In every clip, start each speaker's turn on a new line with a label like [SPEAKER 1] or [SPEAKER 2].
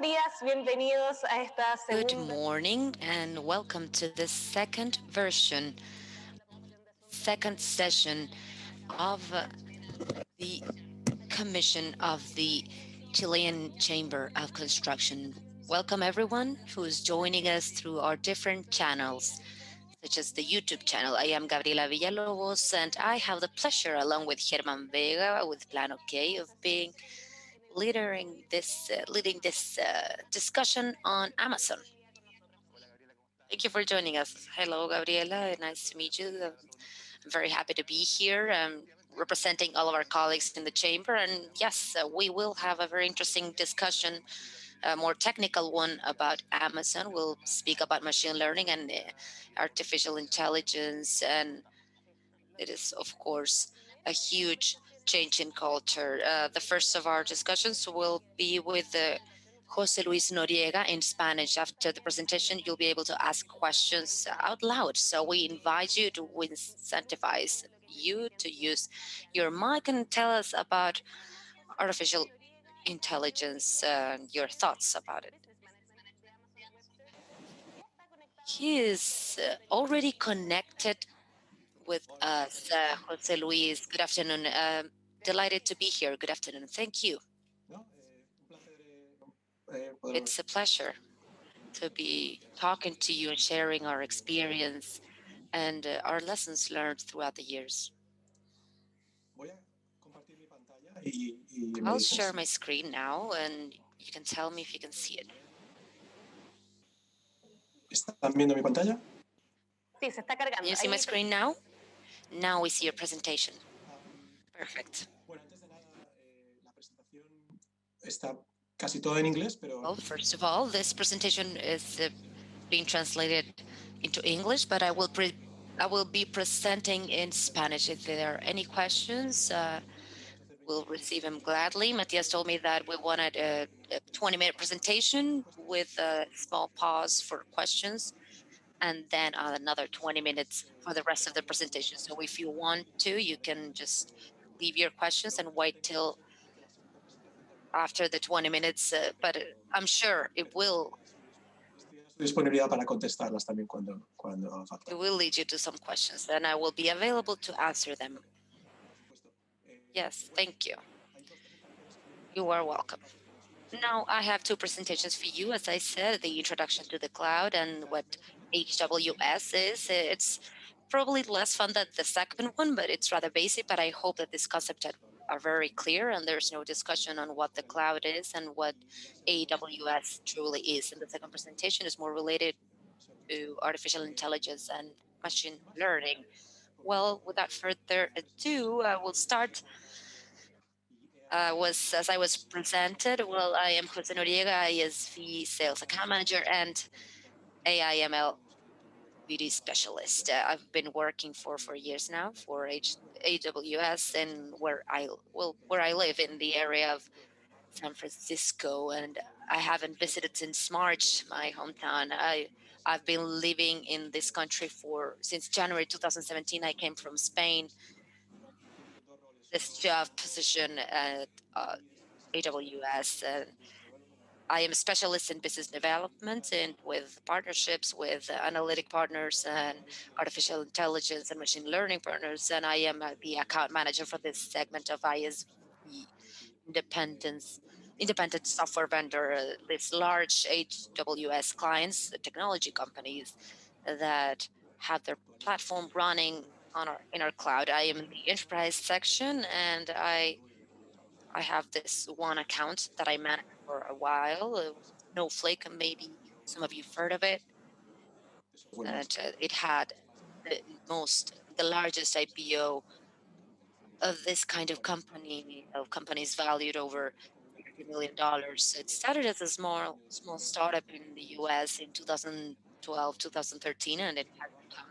[SPEAKER 1] días, bienvenidos a esta
[SPEAKER 2] Good
[SPEAKER 1] segunda.
[SPEAKER 2] morning and welcome to the second session of the commission of the Chilean Chamber of Construction. Welcome everyone who is joining us through our different channels, such as the YouTube channel. I am Gabriela Villalobos and I have the pleasure, along with Germán Vega with Plan OK, of being leading this discussion on Amazon. Thank you for joining us. Hello, Gabriela. Nice to meet you. I'm very happy to be here, representing all of our colleagues in the chamber. And yes, we will have a very interesting discussion, a more technical one about Amazon. We'll speak about machine learning and artificial intelligence. And it is, of course, a huge change in culture. The first of our discussions will be with Jose Luis Noriega in Spanish. After the presentation, you'll be able to ask questions out loud. So we invite you to incentivize you to use your mic and tell us about artificial intelligence and your thoughts about it. He is already connected with us, Jose Luis. Good afternoon. Delighted to be here. Good afternoon. Thank you. It's a pleasure to be talking to you and sharing our experience and our lessons learned throughout the years. I'll share my screen now and you can tell me if you can see it.
[SPEAKER 3] ¿Están viendo mi pantalla?
[SPEAKER 1] Sí, se está cargando.
[SPEAKER 2] Can you see my screen now? Now we see your presentation. Perfect.
[SPEAKER 3] Bueno, antes de nada, la presentación está casi toda en inglés, pero...
[SPEAKER 2] Well, first of all, this presentation is being translated into English, but I will be presenting in Spanish. If there are any questions, we'll receive them gladly. Matias told me that we wanted a 20-minute presentation with a small pause for questions, and then another 20 minutes for the rest of the presentation. So if you want to, you can just leave your questions and wait till after the 20 minutes, but I'm sure it will.
[SPEAKER 3] Disponibilidad para contestarlas también cuando haga falta.
[SPEAKER 2] It will lead you to some questions, and I will be available to answer them. Yes, thank you. You are welcome. Now I have two presentations for you. As I said, the introduction to the cloud and what HWS is. It's probably less fun than the second one, but it's rather basic. But I hope that these concepts are very clear and there's no discussion on what the cloud is and what AWS truly is. And the second presentation is more related to artificial intelligence and machine learning. Well, without further ado, I will start. As I was presented, well, I am Jose Noriega, ISV Sales Account Manager and AIML BD Specialist. I've been working for 4 years now for AWS and where I live in the area of San Francisco, and I haven't visited since March my hometown. I've been living in this country since January 2017. I came from Spain. This job position at AWS. I am a specialist in business development and with partnerships with analytic partners and artificial intelligence and machine learning partners. And I am the account manager for this segment of ISV independent software vendor, these large AWS clients, technology companies that have their platform running in our cloud. I am in the enterprise section, and I have this one account that I managed for a while, Snowflake, maybe some of you've heard of it. And it had the largest IPO of this kind of companies valued over $50 million. It started as a small startup in the US in 2012, 2013, and it has become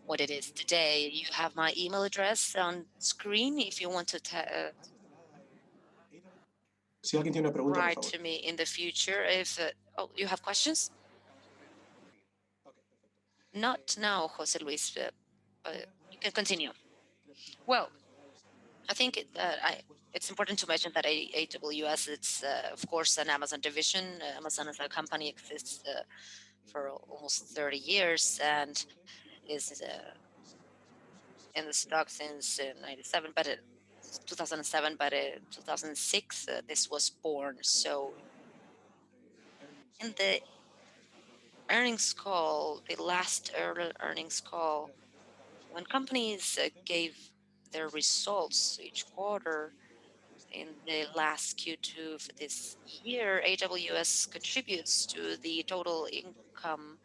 [SPEAKER 2] what it is today. You have my email address on screen if you want to
[SPEAKER 3] Si alguien tiene una pregunta, por
[SPEAKER 2] write
[SPEAKER 3] favor.
[SPEAKER 2] to me in the future. If you have questions? Not now, Jose Luis, but you can continue. Well, I think it's important to mention that AWS, it's of course an Amazon division. Amazon as a company exists for almost 30 years and is in the stock since 97, but 2007, but 2006 this was born. So in the earnings call, the last earnings call, when companies gave their results each quarter in the last Q2 for this year, AWS contributes to the total income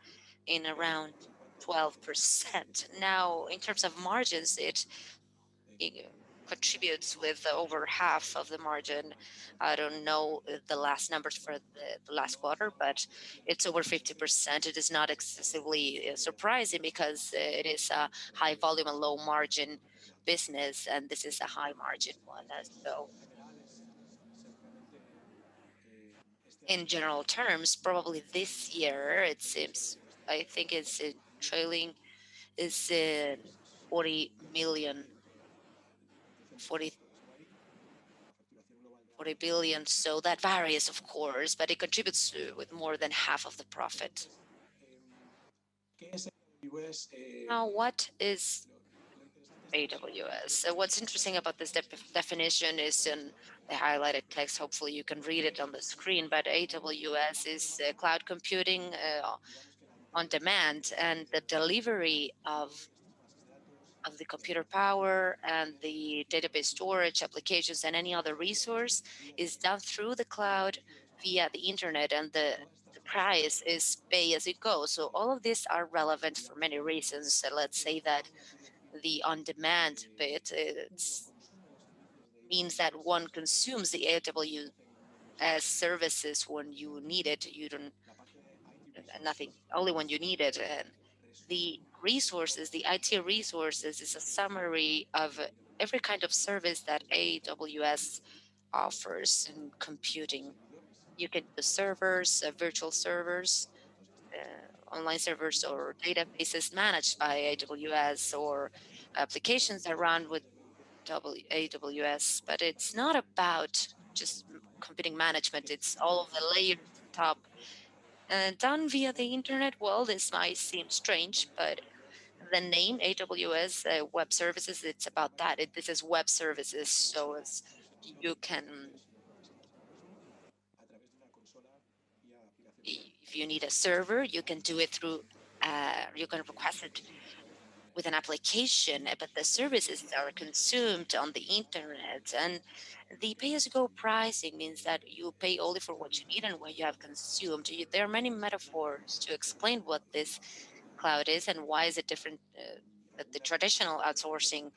[SPEAKER 2] in around 12%. Now, in terms of margins, it contributes with over half of the margin. I don't know the last numbers for the last quarter, but it's over 50%. It is not excessively surprising because it is a high volume and low margin business, and this is a high margin one. So, in general terms, probably this year, it seems, I think it's trailing is 40 million, 40 40 billion. So that varies, of course, but it contributes with more than half of the profit. Now, what is AWS? So what's interesting about this definition is in the highlighted text. Hopefully you can read it on the screen, but AWS is cloud computing on demand, and the delivery of the computer power and the database storage applications and any other resource is done through the cloud via the internet, and the price is pay as you go. So all of these are relevant for many reasons. So let's say that the on-demand bit means that one consumes the AWS services when you need it. You don't nothing only when you need it. And the resources, the IT resources, is a summary of every kind of service that AWS offers in computing. You can use servers, virtual servers, online servers, or databases managed by AWS, or applications that run with AWS. But it's not about just computing management, it's all of the layers on top. Done via the internet. Well, this might seem strange, but the name AWS Web Services, it's about that. This is web services. So you can, if you need a server, you can do it through, you can request it with an application, but the services are consumed on the internet. And the pay-as-you-go pricing means that you pay only for what you need and what you have consumed. There are many metaphors to explain what this cloud is and why is it different than the traditional outsourcing.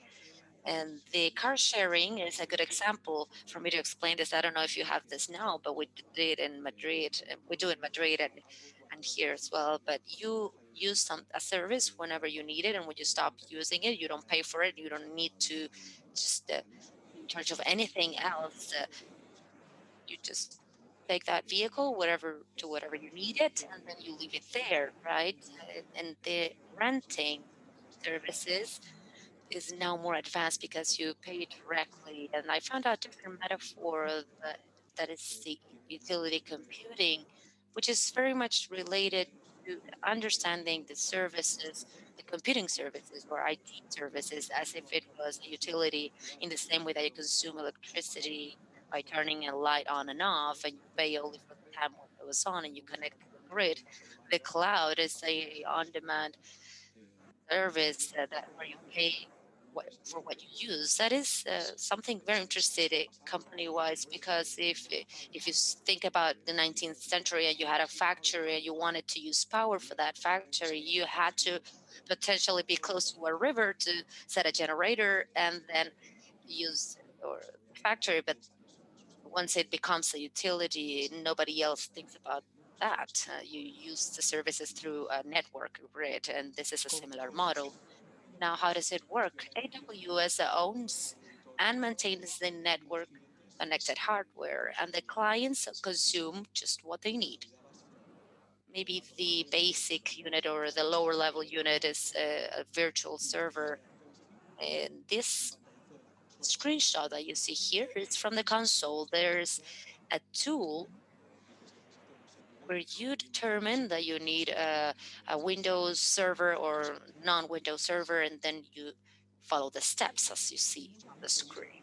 [SPEAKER 2] And the car sharing is a good example for me to explain this. I don't know if you have this now, but we did in Madrid. We do in Madrid and here as well. But you use a service whenever you need it, and when you stop using it, you don't pay for it. You don't need to just be in charge of anything else. You just take that vehicle wherever to whatever you need it, and then you leave it there, right? And the renting services is now more advanced because you pay directly. And I found out different metaphor that is the utility computing, which is very much related to understanding the services, the computing services or IT services, as if it was a utility in the same way that you consume electricity by turning a light on and off, and you pay only for the time when it was on, and you connect to the grid. The cloud is a on-demand service that where you pay for what you use. That is something very interesting company-wise, because if you think about the 19th century and you had a factory and you wanted to use power for that factory, you had to potentially be close to a river to set a generator and then use or factory. But once it becomes a utility, nobody else thinks about that. You use the services through a network grid, and this is a similar model. Now, how does it work? AWS owns and maintains the network connected hardware, and the clients consume just what they need. Maybe the basic unit or the lower level unit is a virtual server. And this screenshot that you see here is from the console. There's a tool where you determine that you need a Windows server or non-Windows server, and then you follow the steps as you see on the screen.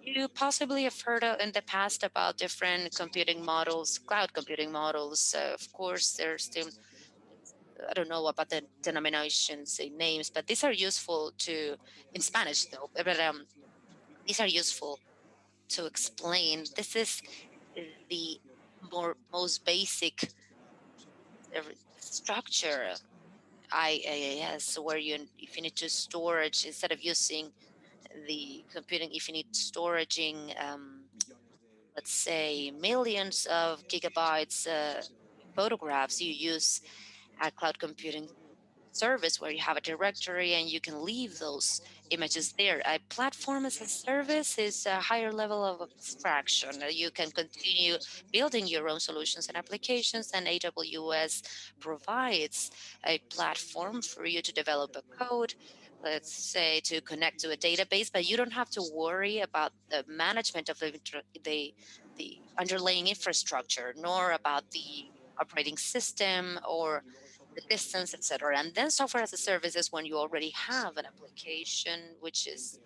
[SPEAKER 2] You possibly have heard in the past about different computing models, cloud computing models. Of course, there's still, I don't know about the denominations, the names, but these are useful to, in Spanish though, but these are useful to explain. This is the most basic structure IaaS, where if you need to storage, instead of using the computing, if you need storaging, let's say millions of gigabytes photographs, you use a cloud computing service where you have a directory and you can leave those images there. A platform as a service is a higher level of abstraction. You can continue building your own solutions and applications, and AWS provides a platform for you to develop a code, let's say to connect to a database, but you don't have to worry about the management of the underlying infrastructure, nor about the operating system or the distance, etc. And then software as a service is when you already have an application which is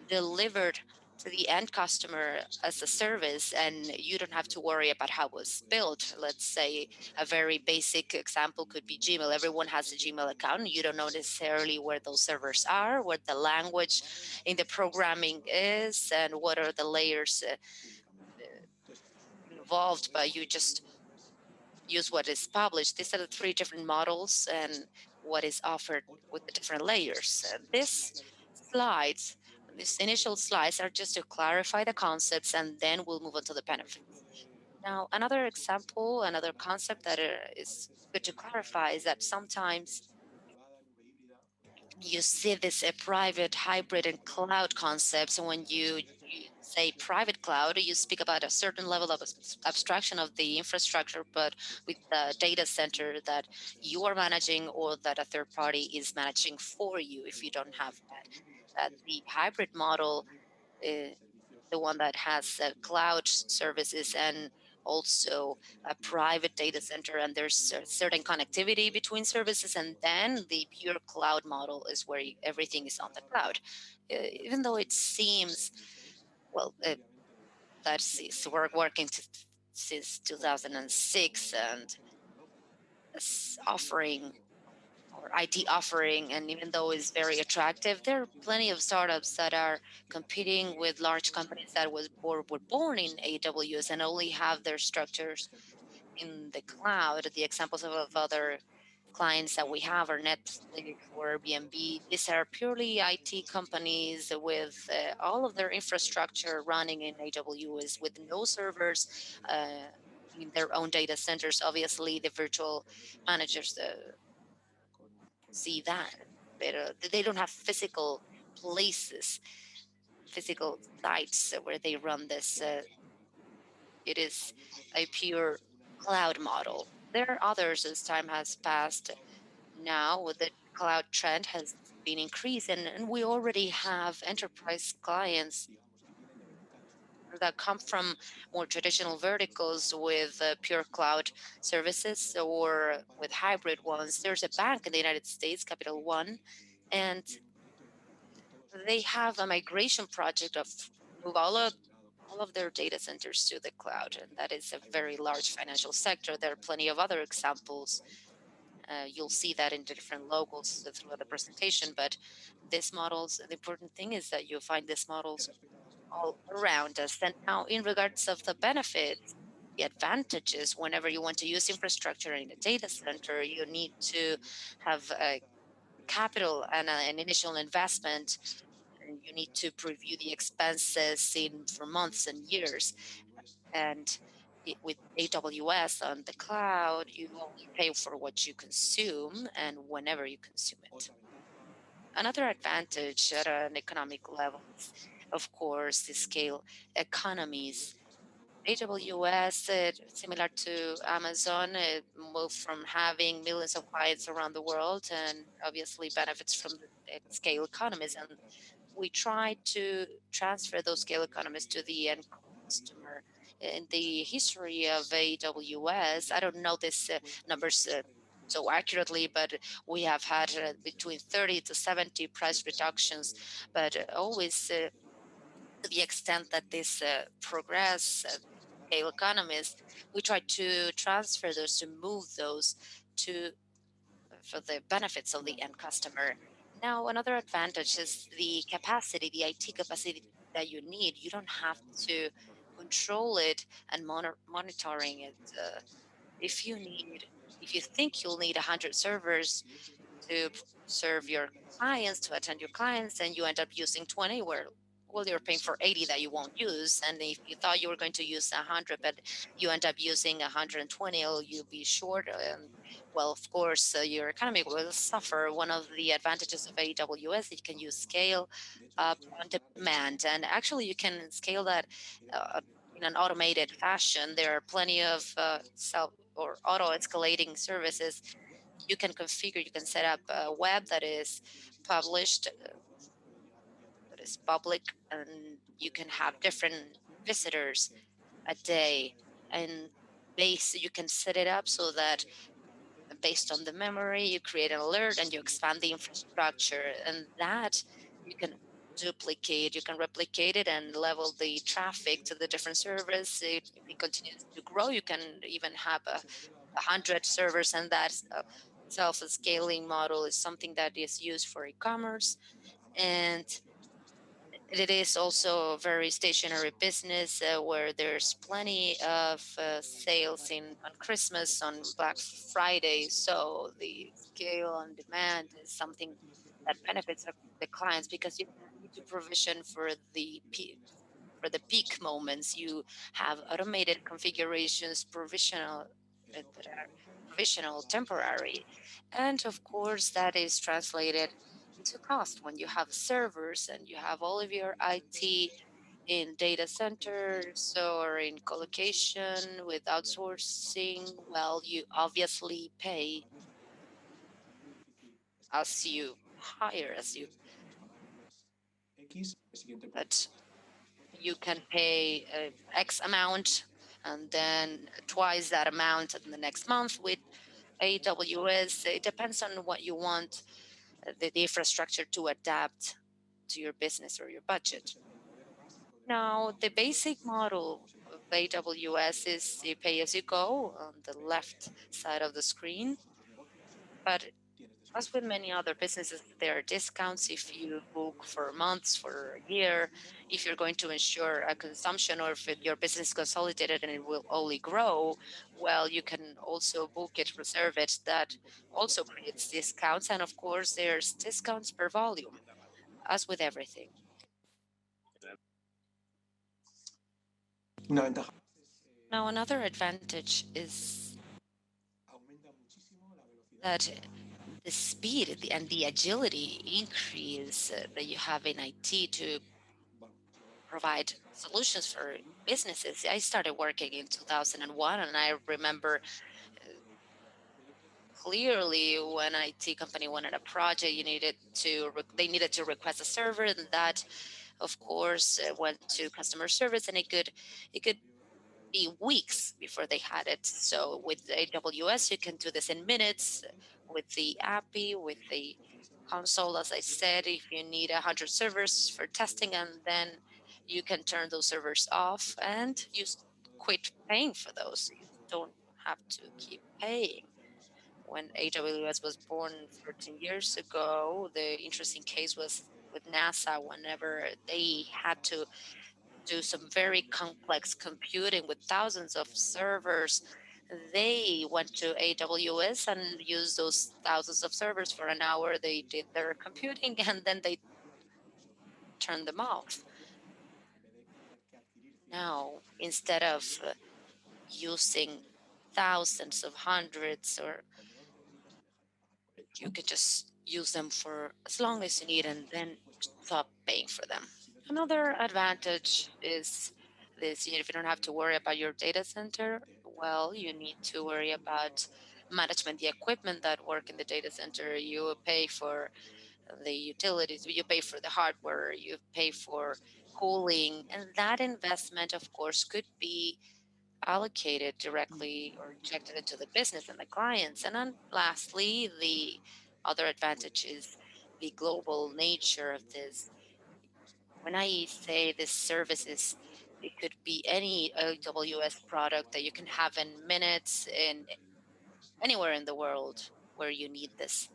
[SPEAKER 2] delivered to the end customer as a service, and you don't have to worry about how it was built. Let's say a very basic example could be Gmail. Everyone has a Gmail account. You don't know necessarily where those servers are, what the language in the programming is, and what are the layers involved, but you just use what is published. These are the three different models and what is offered with the different layers. This slides, these initial slides are just to clarify the concepts, and then we'll move on to the benefits. Now, another example, another concept that is good to clarify is that sometimes you see this private, hybrid, and cloud concepts. And when you say private cloud, you speak about a certain level of abstraction of the infrastructure, but with the data center that you are managing or that a third party is managing for you if you don't have that. The hybrid model, uh, the one that has cloud services and also a private data center, and there's a certain connectivity between services, and then the pure cloud model is where everything is on the cloud. Even though it seems, well, we're working since 2006 and offering or IT offering, and even though it's very attractive, there are plenty of startups that are competing with large companies that were born in AWS and only have their structures in the cloud. The examples of other clients that we have are Netflix or Airbnb. These are purely IT companies with all of their infrastructure running in AWS with no servers in their own data centers. Obviously, the virtual managers see that. They don't have physical places, physical sites where they run this. It is a pure cloud model. There are others as time has passed. Now, with the cloud trend has been increased, and we already have enterprise clients that come from more traditional verticals with pure cloud services or with hybrid ones. There's a bank in the United States, Capital One, and they have a migration project of move all of their data centers to the cloud, and that is a very large financial sector. There are plenty of other examples. You'll see that in the different logos throughout the presentation, but these models, the important thing is that you find these models all around us. And now in regards of the benefits, the advantages, whenever you want to use infrastructure in a data center, you need to have a capital and an initial investment, and you need to preview the expenses in for months and years. And with AWS on the cloud, you only pay for what you consume and whenever you consume it. Another advantage at an economic level is, of course, the scale economies. AWS, similar to Amazon, it moved from having millions of clients around the world and obviously benefits from the scale economies. And we try to transfer those scale economies to the end customer. In the history of AWS, I don't know these numbers so accurately, but we have had between 30 to 70 price reductions, but always to the extent that this progress scale economies, we try to transfer those, to move those to for the benefits of the end customer. Now, another advantage is the capacity, the IT capacity that you need. You don't have to control it and monitoring it. If you need, if you think you'll need 100 servers to serve your clients, to attend your clients, and you end up using 20, where well, you're paying for 80 that you won't use. And if you thought you were going to use 100, but you end up using 120, you'll be short. And well, of course, your economy will suffer. One of the advantages of AWS, you can use scale up on demand. And actually, you can scale that uh, in an automated fashion. There are plenty of self or auto escalating services you can configure. You can set up a web that is published, that is public, and you can have different visitors a day. And you can set it up so that based on the memory, you create an alert and you expand the infrastructure, and that you can duplicate, you can replicate it and level the traffic to the different servers. If it continues to grow, you can even have 100 servers, and that self-scaling model is something that is used for e-commerce. And it is also a very stationary business where there's plenty of sales on Christmas, on Black Friday. So the scale on demand is something that benefits the clients because you don't need to provision for the peak moments. You have automated configurations, that are provisional, temporary, and of course that is translated into cost when you have servers and you have all of your IT in data centers or in colocation with outsourcing. Well, you obviously pay as you hire, as you that you can pay X amount and then twice that amount in the next month with AWS. It depends on what you want the infrastructure to adapt to your business or your budget. Now, the basic model of AWS is you pay as you go on the left side of the screen, but as with many other businesses, there are discounts if you book for months, for a year, if you're going to ensure a consumption, or if your business is consolidated and it will only grow, well, you can also book it, reserve it. That also creates discounts. And of course, there's discounts per volume, as with everything. Now, another advantage is that the speed and the agility increase that you have in IT to provide solutions for businesses. I started working in 2001, and I remember clearly when an IT company wanted a project, they needed to request a server, and that, of course, went to customer service, and it could be weeks before they had it. So with AWS, you can do this in minutes with the API, with the console. As I said, if you need 100 servers for testing, and then you can turn those servers off and quit paying for those. You don't have to keep paying. When AWS was born 13 years ago, the interesting case was with NASA. Whenever they had to do some very complex computing with thousands of servers, they went to AWS and used those thousands of servers for an hour. They did their computing and then they turned them off. Now, instead of using thousands of hundreds, or you could just use them for as long as you need and then stop paying for them. Another advantage is this: if you don't have to worry about your data center, well, you need to worry about management, the equipment that work in the data center. You pay for the utilities, you pay for the hardware, you pay for cooling, and that investment, of course, could be allocated directly or injected into the business and the clients. And then lastly, the other advantage is the global nature of this. When I say this services, it could be any AWS product that you can have in minutes in anywhere in the world where you need this.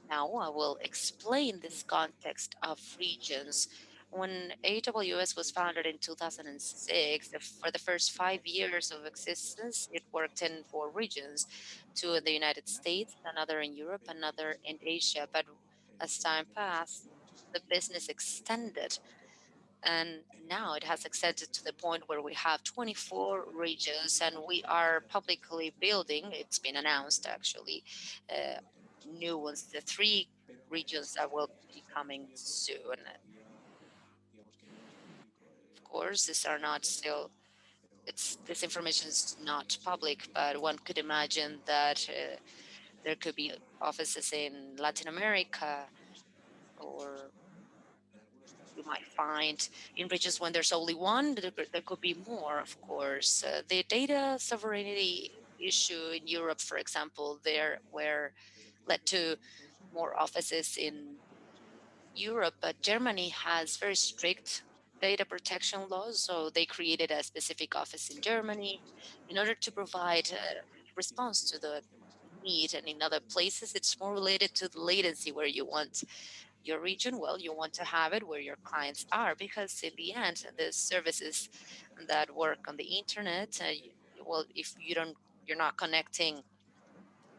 [SPEAKER 2] Now, I will explain this context of regions. When AWS was founded in 2006, for the first 5 years of existence, it worked in four regions, two in the United States, another in Europe, another in Asia. But as time passed, the business extended, and now it has extended to the point where we have 24 regions, and we are publicly building, it's been announced actually, uh, new ones, the three regions that will be coming soon. Of course, these are not still, this information is not public, but one could imagine that there could be offices in Latin America, or you might find in regions when there's only one, there could be more, of course. The data sovereignty issue in Europe, for example, there were led to more offices in Europe, but Germany has very strict data protection laws, so they created a specific office in Germany in order to provide a response to the need. And in other places, it's more related to the latency where you want your region, well, you want to have it where your clients are, because in the end, the services that work on the internet, well, if you're not connecting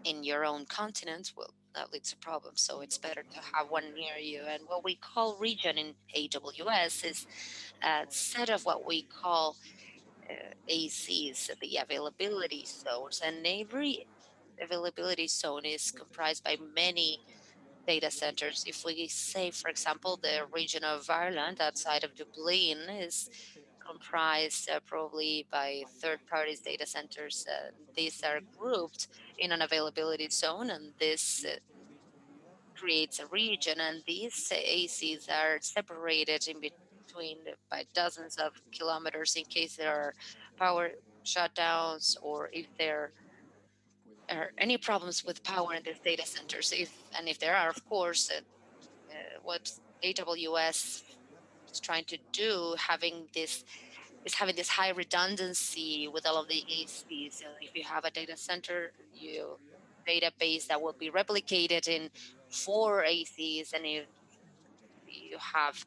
[SPEAKER 2] in your own continent, well, that leads to problems. So it's better to have one near you. And what we call region in AWS is a set of what we call ACs, the availability zones, and every availability zone is comprised by many data centers. If we say, for example, the region of Ireland outside of Dublin is comprised probably by third parties data centers. These are grouped in an availability zone, and this creates a region. And these ACs are separated in between by dozens of kilometers in case there are power shutdowns, or if there are any problems with power in these data centers. If there are, of course, what AWS is trying to do, having this high redundancy with all of the ACs. So if you have a data center, you database that will be replicated in four ACs, and if you have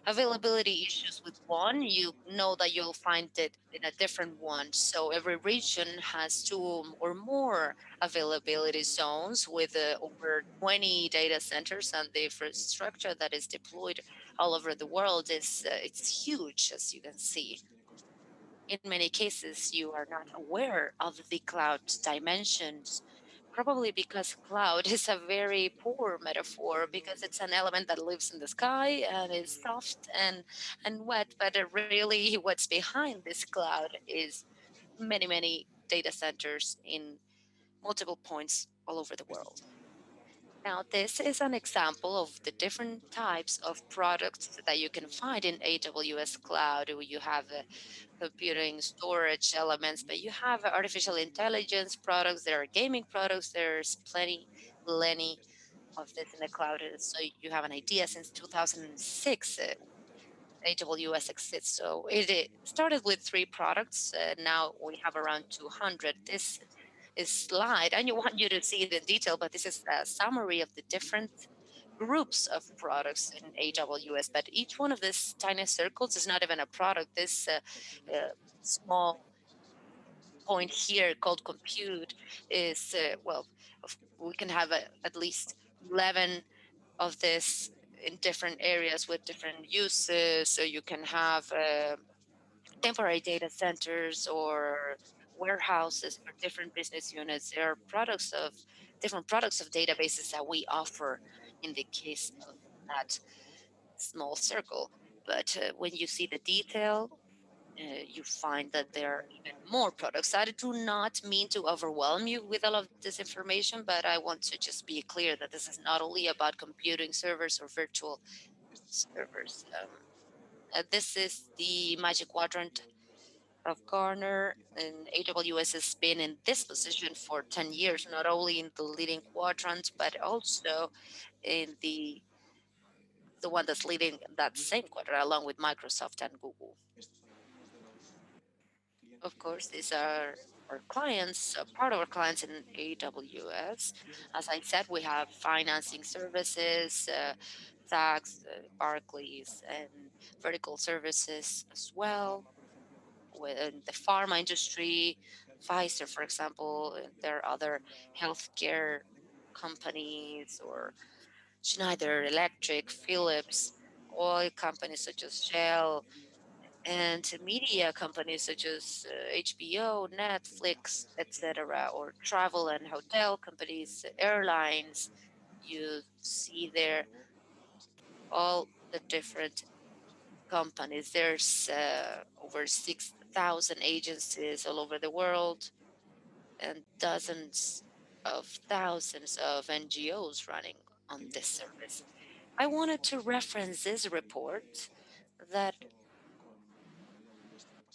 [SPEAKER 2] availability issues with one, you know that you'll find it in a different one. So every region has two or more availability zones with over 20 data centers, and the infrastructure that is deployed all over the world is it's huge, as you can see. In many cases, you are not aware of the cloud dimensions, probably because cloud is a very poor metaphor, because it's an element that lives in the sky and is soft and wet. But really, what's behind this cloud is many, many data centers in multiple points all over the world. Now, this is an example of the different types of products that you can find in AWS Cloud. You have computing storage elements, but you have artificial intelligence products, there are gaming products, there's plenty of this in the cloud. So you have an idea, since 2006, AWS exists. So it started with three products. Now we have around 200. This is slide, and you want you to see it in detail, but this is a summary of the different groups of products in AWS. But each one of these tiny circles is not even a product. This small point here called compute is, we can have at least 11 of this in different areas with different uses. So you can have temporary data centers or warehouses for different business units. There are different products of databases that we offer in the case of that small circle. But when you see the detail, you find that there are even more products. I do not mean to overwhelm you with all of this information, but I want to just be clear that this is not only about computing servers or virtual servers. This is the Magic Quadrant of Gartner, and AWS has been in this position for 10 years, not only in the leading quadrant, but also in the one that's leading that same quadrant along with Microsoft and Google. Of course, these are our clients, part of our clients in AWS. As I said, we have financing services, tax, Barclays, and vertical services as well. Within the pharma industry, Pfizer, for example, there are other healthcare companies or Schneider Electric, Philips, oil companies such as Shell, and media companies such as HBO, Netflix, etc., or travel and hotel companies, airlines. You see there all the different companies. There's over 6,000 agencies all over the world and dozens of thousands of NGOs running on this service. I wanted to reference this report that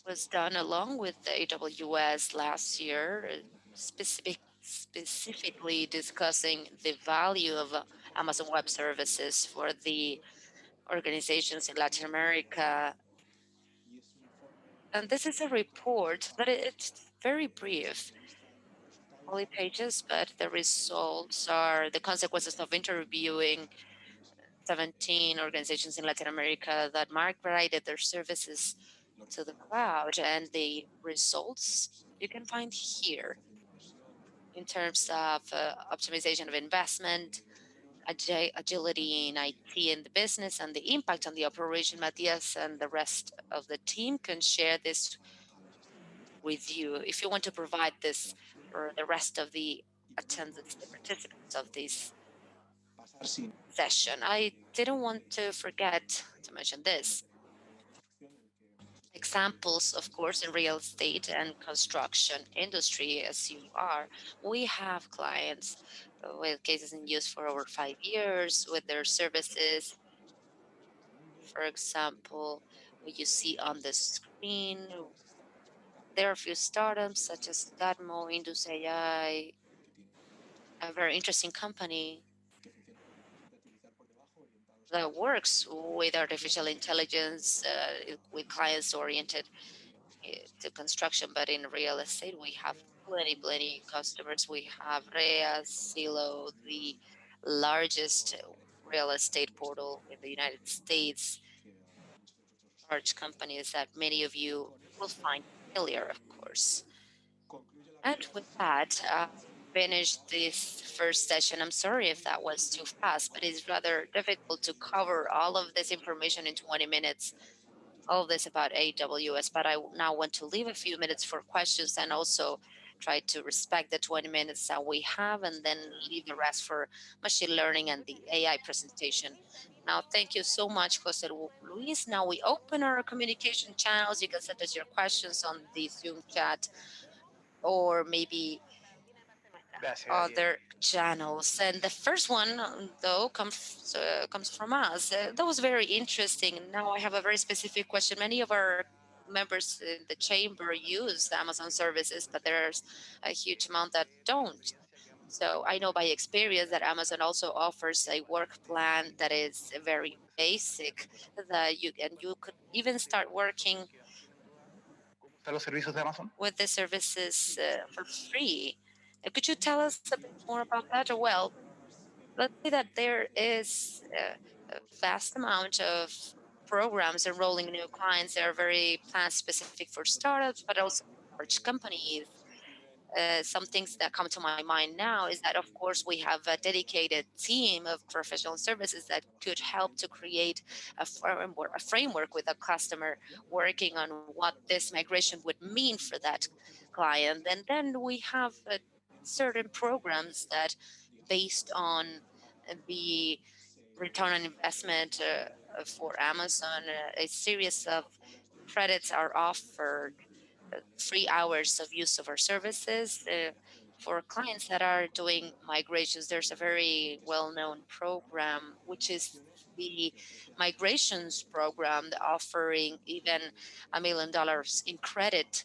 [SPEAKER 2] was done along with the AWS last year, specifically discussing the value of Amazon Web Services for the organizations in Latin America. And this is a report that it's very brief, only pages, but the results are the consequences of interviewing 17 organizations in Latin America that migrated their services to the cloud, and the results you can find here in terms of optimization of investment, agility in IT and the business, and the impact on the operation. Matthias and the rest of the team can share this with you if you want to provide this for the rest of the attendants, the participants of this session. I didn't want to forget to mention this. Examples, of course, in real estate and construction industry, as you are, we have clients with cases in use for over 5 years with their services. For example, what you see on the screen, there are a few startups such as Datmo, Indus AI, a very interesting company that works with artificial intelligence with clients oriented to construction, but in real estate, we have plenty customers. We have Rea, Silo, the largest real estate portal in the United States, large companies that many of you will find familiar, of course. And with that, finished this first session. I'm sorry if that was too fast, but it's rather difficult to cover all of this information in 20 minutes, all this about AWS, but I now want to leave a few minutes for questions and also try to respect the 20 minutes that we have and then leave the rest for machine learning and the AI presentation. Now, thank you so much, Jose Luis. Now we open our communication channels. You can send us your questions on the Zoom chat or maybe other channels. And the first one, though, comes from us. That was very interesting. Now I have a very specific question. Many of our members in the chamber use Amazon services, but there's a huge amount that don't. So I know by experience that Amazon also offers a work plan that is very basic, that you could even start working with the services for free. Could you tell us a bit more about that? Well, let's say that there is a vast amount of programs enrolling new clients that are very plan specific for startups, but also large companies. Some things that come to my mind now is that, of course, we have a dedicated team of professional services that could help to create a framework with a customer working on what this migration would mean for that client. And then we have certain programs that, based on the return on investment for Amazon, a series of credits are offered, free hours of use of our services. For clients that are doing migrations, there's a very well-known program, which is the migrations program, offering even $1 million in credit.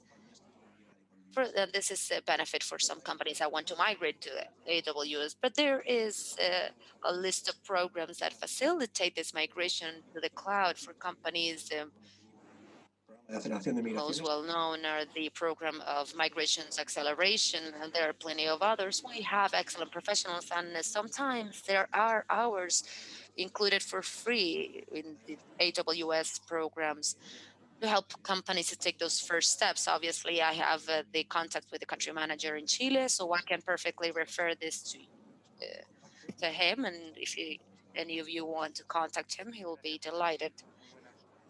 [SPEAKER 2] This is a benefit for some companies that want to migrate to AWS, but there is a list of programs that facilitate this migration to the cloud for companies.
[SPEAKER 3] de aceleración de
[SPEAKER 2] Most
[SPEAKER 3] migraciones.
[SPEAKER 2] well known are the program of migrations acceleration, and there are plenty of others. We have excellent professionals, and sometimes there are hours included for free in the AWS programs to help companies to take those first steps. Obviously, I have the contact with the country manager in Chile, so I can perfectly refer this to him. And if any of you want to contact him, he will be delighted.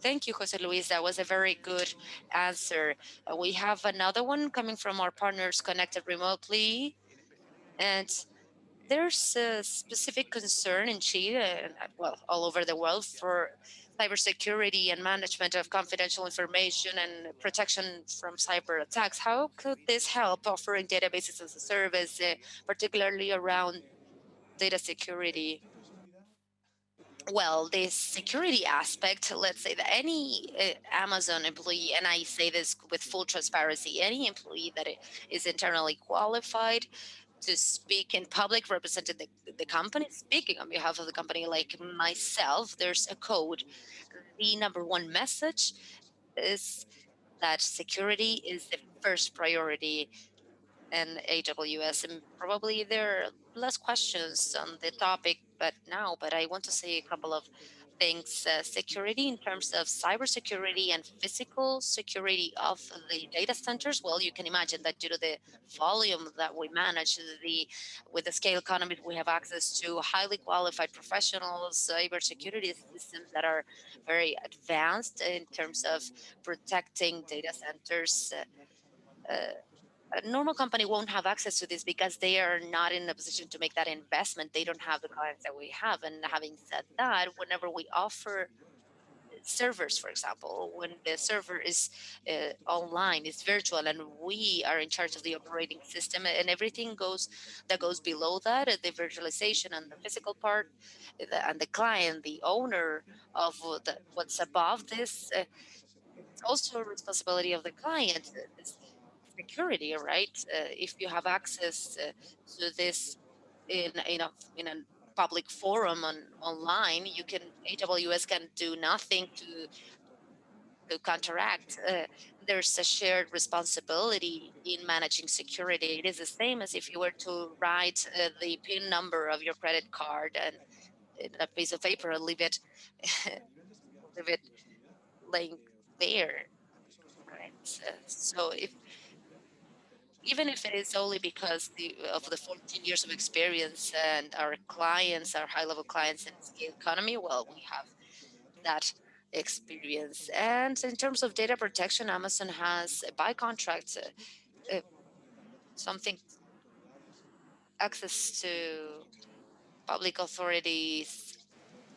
[SPEAKER 2] Thank you, Jose Luis. That was a very good answer. We have another one coming from our partners connected remotely. And there's a specific concern in Chile and, well, all over the world for cybersecurity and management of confidential information and protection from cyber attacks. How could this help offering databases as a service, particularly around data security? Well, the security aspect, let's say that any Amazon employee, and I say this with full transparency, any employee that is internally qualified to speak in public, representing the company, speaking on behalf of the company, like myself, there's a code. The number one message is that security is the first priority in AWS. And probably there are less questions on the topic, but I want to say a couple of things. Security in terms of cybersecurity and physical security of the data centers. Well, you can imagine that due to the volume that we manage, with the scale economy, we have access to highly qualified professionals, cybersecurity systems that are very advanced in terms of protecting data centers. A normal company won't have access to this because they are not in a position to make that investment. They don't have the clients that we have. And having said that, whenever we offer servers, for example, when the server is online, it's virtual, and we are in charge of the operating system and everything goes below that, the virtualization and the physical part, and the client, the owner of what's above this, it's also a responsibility of the client. This security, right? If you have access to this in a public forum online, you can AWS can do nothing to counteract. There's a shared responsibility in managing security. It is the same as if you were to write the PIN number of your credit card and in a piece of paper and leave it leave it laying there, right? So if even if it is only because of the 14 years of experience and our clients are high-level clients in the scale economy, well, we have that experience. And in terms of data protection, Amazon has by contract something access to public authorities,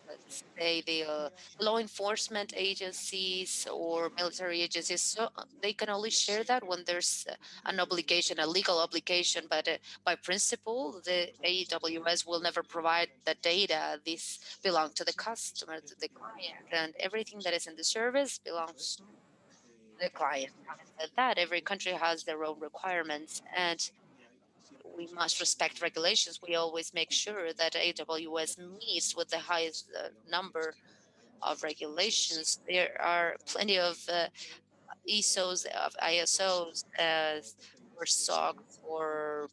[SPEAKER 2] let's say the law enforcement agencies or military agencies. So they can only share that when there's an obligation, a legal obligation. But by principle, the AWS will never provide the data. This belongs to the customer, to the client, and everything that is in the service belongs to the client. Having said that, every country has their own requirements, and we must respect regulations. We always make sure that AWS meets with the highest number of regulations. There are plenty of ISOs, of ISOs, or SOC, or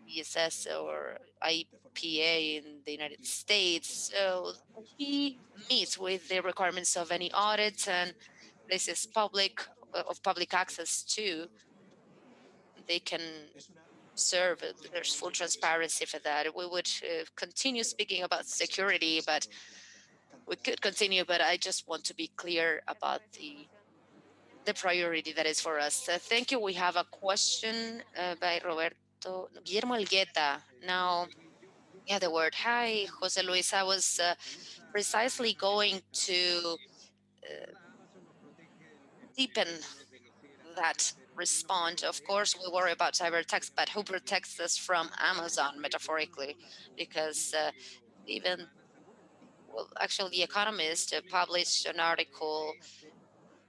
[SPEAKER 2] BSS, or IPA in the United States. So we meet with the requirements of any audit, and this is of public access too. They can serve. There's full transparency for that. We would continue speaking about security, but we could continue. But I just want to be clear about the priority that is for us. Thank you. We have a question by Roberto Guillermo Elgueta. Now, yeah, the word. Hi, Jose Luis. I was precisely going to deepen that respond. Of course, we worry about cyber attacks, but who protects us from Amazon, metaphorically? Because even, well, actually, The Economist published an article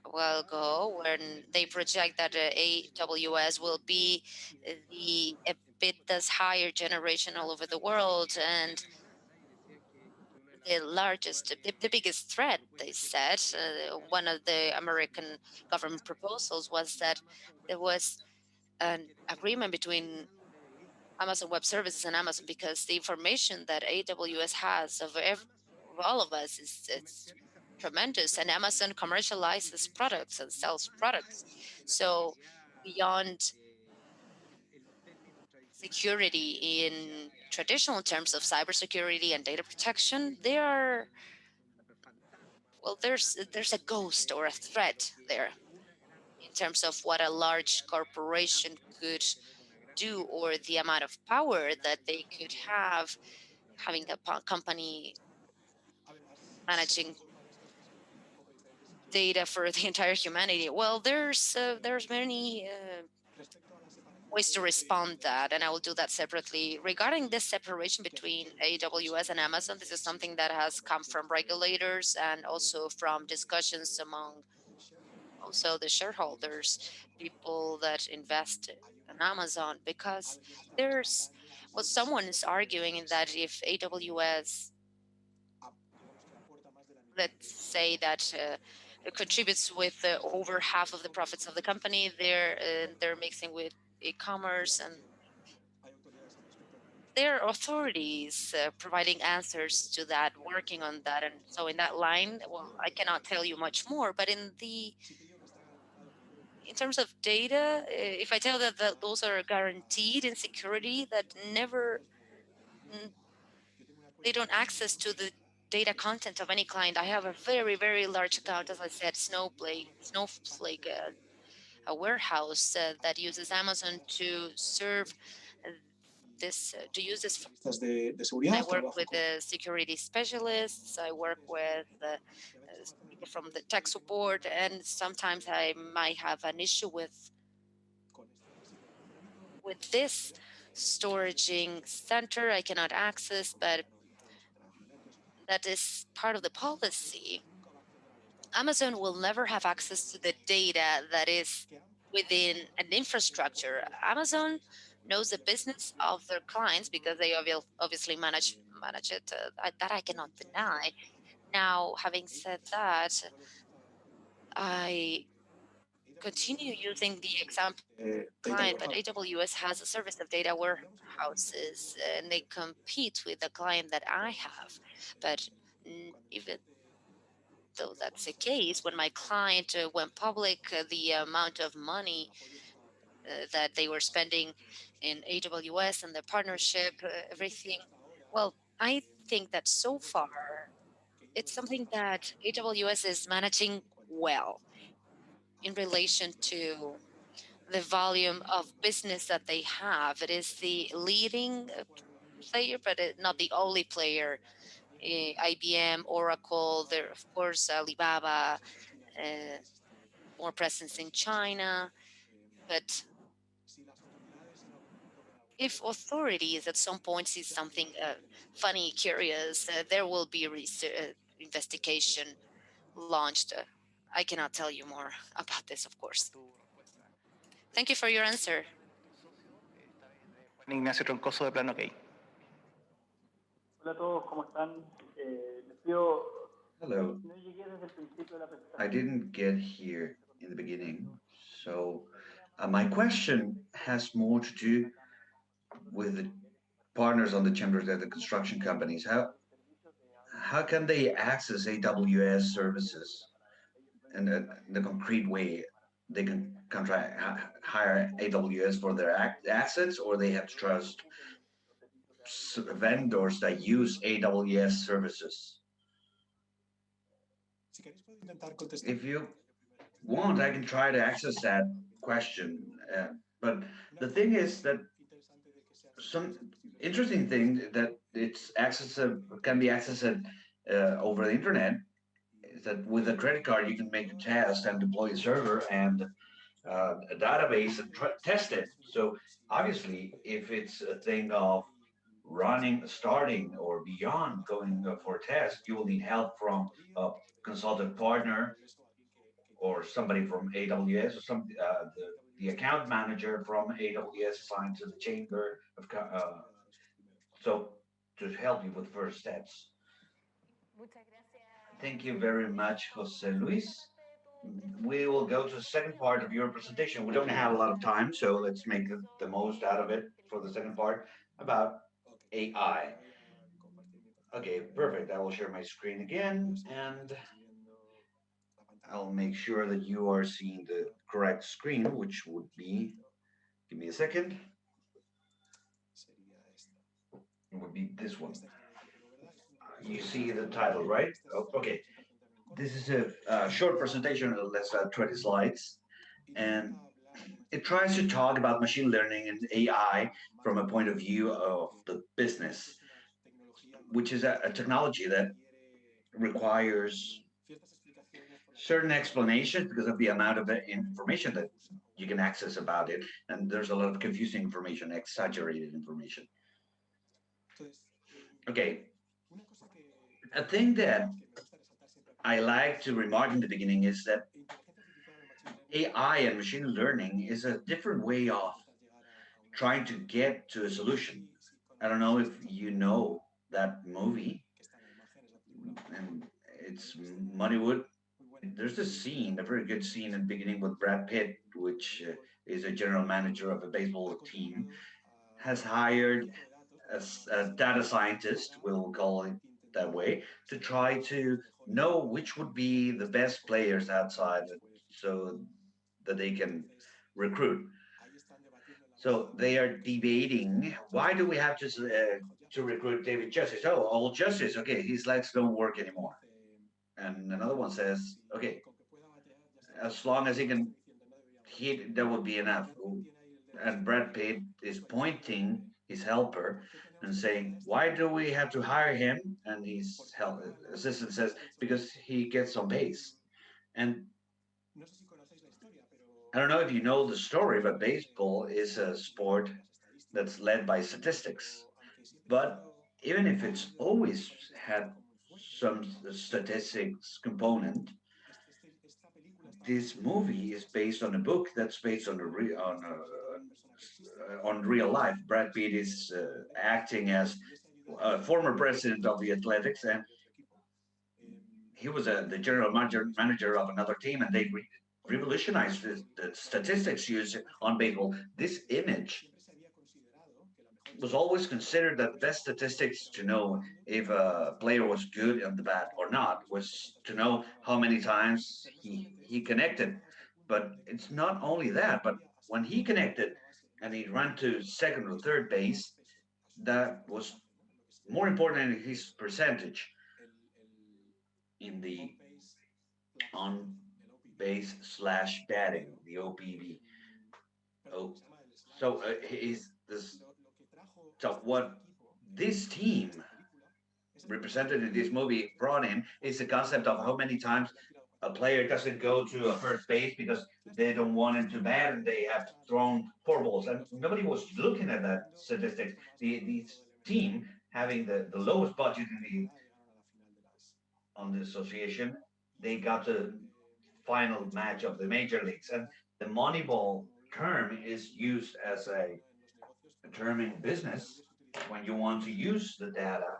[SPEAKER 2] a while ago when they project that AWS will be the EBITDA's higher generation all over the world, and the largest, the biggest threat, they said, one of the American government proposals was that there was an agreement between Amazon Web Services and Amazon, because the information that AWS has of all of us is it's tremendous, and Amazon commercializes products and sells products. So beyond security in traditional terms of cybersecurity and data protection, there are, well, there's a ghost or a threat there in terms of what a large corporation could do, or the amount of power that they could have having a company managing data for the entire humanity. Well, there's many ways to respond that, and I will do that separately. Regarding this separation between AWS and Amazon, this is something that has come from regulators and also from discussions among also the shareholders, people that invest in Amazon, because there's, well, someone is arguing that if AWS, let's say that it contributes with over half of the profits of the company, they're mixing with e-commerce, and there are authorities providing answers to that, working on that. And so in that line, well, I cannot tell you much more, but in terms of data, if I tell that those are guaranteed in security, that never, mm, they don't access to the data content of any client. I have a very, very large account, as I said, Snowflake, a warehouse that uses Amazon to serve to use this. I work with security specialists. I work with people from the tech support, and sometimes I might have an issue with this storaging center I cannot access, but that is part of the policy. Amazon will never have access to the data that is within an infrastructure. Amazon knows the business of their clients because they obviously manage it. That I cannot deny. Now, having said that, I continue using the example client, but AWS has a service of data warehouses, and they compete with the client that I have. But even though that's the case, when my client went public, the amount of money that they were spending in AWS and the partnership, everything, well, I think that so far it's something that AWS is managing well in relation to the volume of business that they have. It is the leading player, but not the only player. IBM, Oracle, there, of course, Alibaba, uh, more presence in China. But if authorities at some point see something funny, curious, there will be investigation launched. I cannot tell you more about this, of course. Thank you for your answer.
[SPEAKER 4] Juan Ignacio Troncoso de Plano OK.
[SPEAKER 5] Hola a todos, ¿cómo están? Les pido.
[SPEAKER 6] Hello. I didn't get here in the beginning, so my question has more to do with the partners on the chambers, the construction companies. How can they access AWS services in a concrete way? They can contract hire AWS for their assets, or they have to trust vendors that use AWS services. If you want, I can try to access that question. But the thing is that some interesting thing that it's can be accessed over the internet. that with a credit card, you can make a test and deploy a server and a database and test it. So obviously, if it's a thing of running, starting, or beyond going for a test, you will need help from a consultant partner or somebody from AWS or the account manager from AWS assigned to the chamber of so to help you with first steps. Thank you very much, Jose Luis. We will go to the second part of your presentation. We don't have a lot of time, so let's make the most out of it for the second part about AI. Okay, perfect. I will share my screen again, and I'll make sure that you are seeing the correct screen, which would be, give me a second, it would be this one. You see the title, right? Oh, okay. This is a short presentation of less than 20 slides, and it tries to talk about machine learning and AI from a point of view of the business, which is a technology that requires certain explanations because of the amount of information that you can access about it. And there's a lot of confusing information, exaggerated information. Okay. A thing that I like to remark in the beginning is that AI and machine learning is a different way of trying to get to a solution. I don't know if you know that movie, and it's Moneywood. There's a scene, a very good scene in the beginning with Brad Pitt, which is a general manager of a baseball team, has hired a data scientist, we'll call it that way, to try to know which would be the best players outside so that they can recruit. So they are debating, why do we have to recruit David Justice? Oh, old Justice, okay, his legs don't work anymore. And another one says, okay, as long as he can hit, that would be enough. And Brad Pitt is pointing his helper and saying, why do we have to hire him? And his assistant says, because he gets on base. And I don't know if you know the story, but baseball is a sport that's led by statistics. But even if it's always had some statistics component, this movie is based on a book that's based on on real life. Brad Pitt is acting as a former president of the Athletics, and he was the general manager of another team, and they revolutionized the statistics used on baseball. This image was always considered the best statistics to know if a player was good on the bat or not, was to know how many times he connected. But it's not only that, but when he connected and he ran to second or third base, that was more important than his percentage in the on base slash batting, the OPB. Oh, so is this so what this team represented in this movie brought in is the concept of how many times a player doesn't go to a first base because they don't want him to bat and they have thrown four balls. And nobody was looking at that statistics. The team having the lowest budget in on the association, they got the final match of the major leagues. And the Moneyball term is used as a term in business when you want to use the data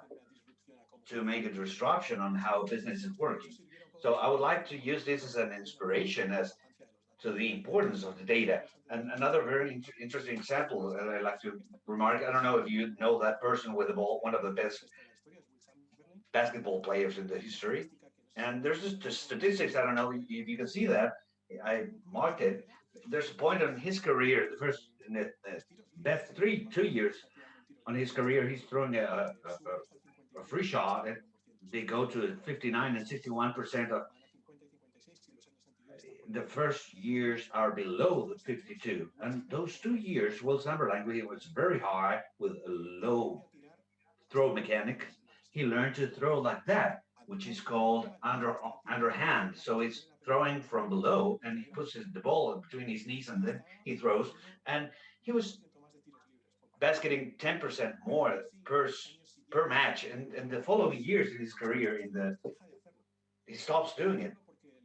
[SPEAKER 6] to make a disruption on how business is working. So I would like to use this as an inspiration as to the importance of the data. And another very interesting example that I like to remark, I don't know if you know that person with the ball, one of the best basketball players in the history. And there's just statistics, I don't know if you can see that. I marked it. There's a point on his career, the first, in the best 2 years on his career, he's throwing a free shot, and they go to 59 and 61% of the first years are below the 52. And those 2 years, Will Chamberlain was very high with a low throw mechanic. He learned to throw like that. which is called underhand. So it's throwing from below, and he puts the ball between his knees, and then he throws. And he was basketing 10% more per match. And the following years in his career, he stops doing it.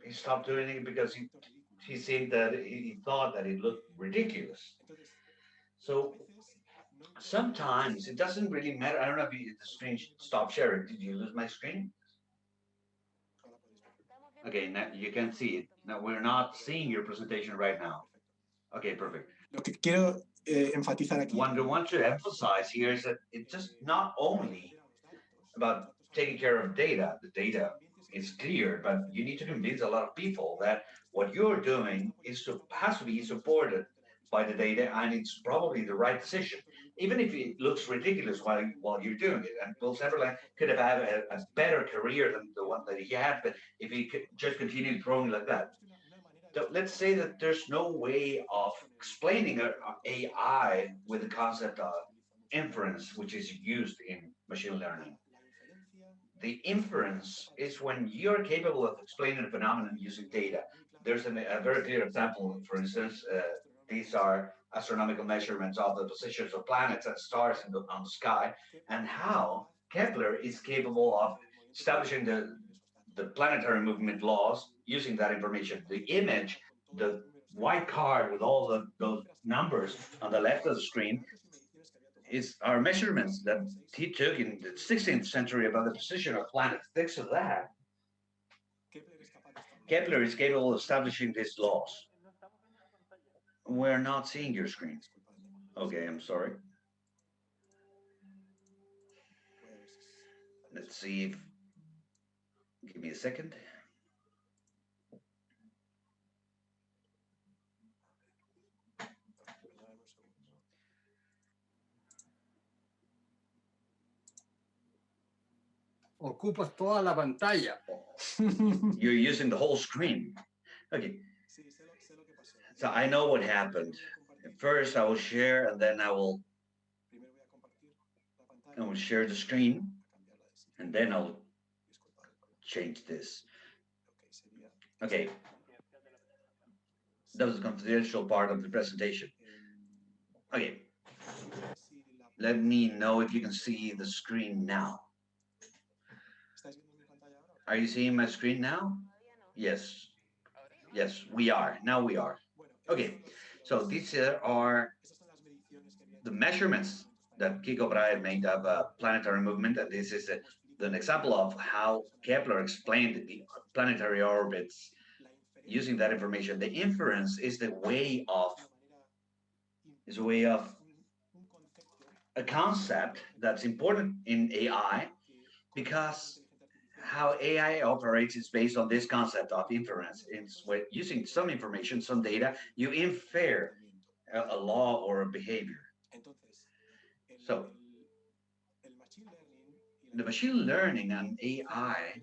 [SPEAKER 6] He stopped doing it because he said that he thought that it looked ridiculous. So sometimes it doesn't really matter. I don't know if the screen stopped sharing. Did you lose my screen? Okay, now you can see it. Now we're not seeing your presentation right now. Okay, perfect.
[SPEAKER 3] Lo que quiero enfatizar aquí.
[SPEAKER 6] What I want to emphasize here is that it's just not only about taking care of data. The data is clear, but you need to convince a lot of people that what you're doing has to be supported by the data, and it's probably the right decision, even if it looks ridiculous while you're doing it. And Will Chamberlain could have had a better career than the one that he had, but if he could just continue throwing like that. So let's say that there's no way of explaining AI with the concept of inference, which is used in machine learning. The inference is when you're capable of explaining a phenomenon using data. There's a very clear example. For instance, these are astronomical measurements of the positions of planets and stars on the sky, and how Kepler is capable of establishing the planetary movement laws using that information. The image, the white card with all those numbers on the left of the screen, is our measurements that he took in the 16th century about the position of planets. Thanks to that, Kepler is capable of establishing these laws. We're not seeing your screen. Okay, I'm sorry. Let's see if, give me a second.
[SPEAKER 4] Ocupas toda la pantalla.
[SPEAKER 6] You're using the whole screen. Okay. So I know what happened. First, I will share, and then I will share the screen, and then I'll change this. Okay. That was the confidential part of the presentation. Okay. Let me know if you can see the screen now. Are you seeing my screen now? Yes. Yes, we are. Now we are. Okay. So these are the measurements that Kiko Brahe made of planetary movement, and this is an example of how Kepler explained the planetary orbits using that information. The inference is a way of a concept that's important in AI, because how AI operates is based on this concept of inference. It's with using some information, some data, you infer a law or a behavior. So the machine learning and AI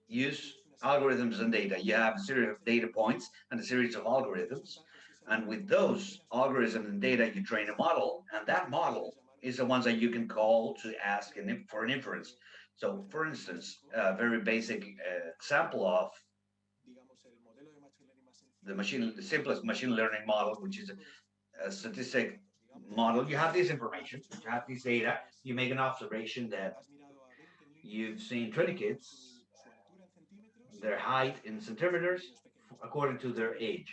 [SPEAKER 6] use algorithms and data. You have a series of data points and a series of algorithms. And with those algorithms and data, you train a model. And that model is the ones that you can call to ask for an inference. So, for instance, a very basic example of the simplest machine learning model, which is a statistic model. You have this information, you have this data, you make an observation that you've seen 20 kids, their height in centimeters according to their age.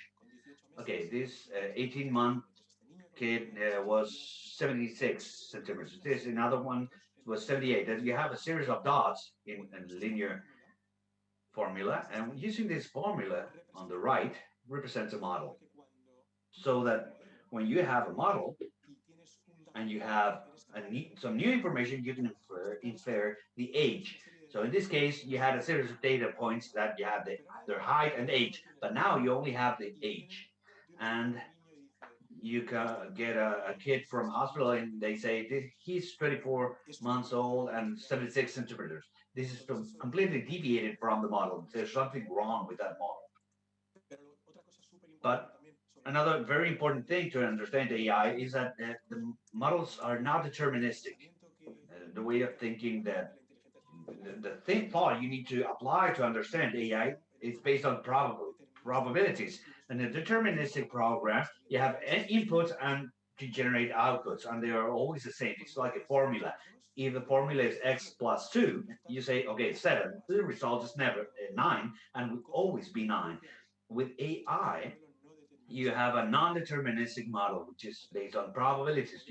[SPEAKER 6] Okay, this 18-month kid was 76 centimeters. This another one was 78. And you have a series of dots in a linear formula, and using this formula on the right represents a model. So that when you have a model and you have some new information, you can infer the age. So in this case, you had a series of data points that you have their height and age, but now you only have the age. And you can get a kid from hospital and they say he's 24 months old and 76 centimeters. This is completely deviated from the model. There's something wrong with that model. But another very important thing to understand AI is that the models are not deterministic. The way of thinking that the thought you need to apply to understand AI is based on probabilities. In a deterministic program, you have inputs and to generate outputs, and they are always the same. It's like a formula. If the formula is x plus 2, you say, okay, 7. The result is never 9, and will always be 9. With AI, you have a non-deterministic model, which is based on probabilities.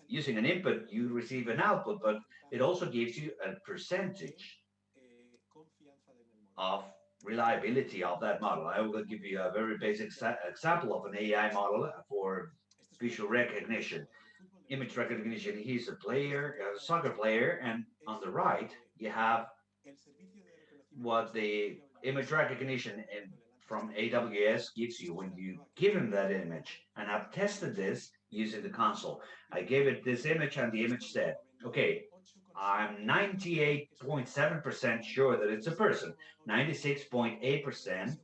[SPEAKER 6] Using an input, you receive an output, but it also gives you a percentage of reliability of that model. I will give you a very basic example of an AI model for visual recognition, image recognition. He's a player, a soccer player, and on the right, you have what the image recognition from AWS gives you when you give him that image. And I've tested this using the console. I gave it this image, and the image said, okay, I'm 98.7% sure that it's a person, 96.8%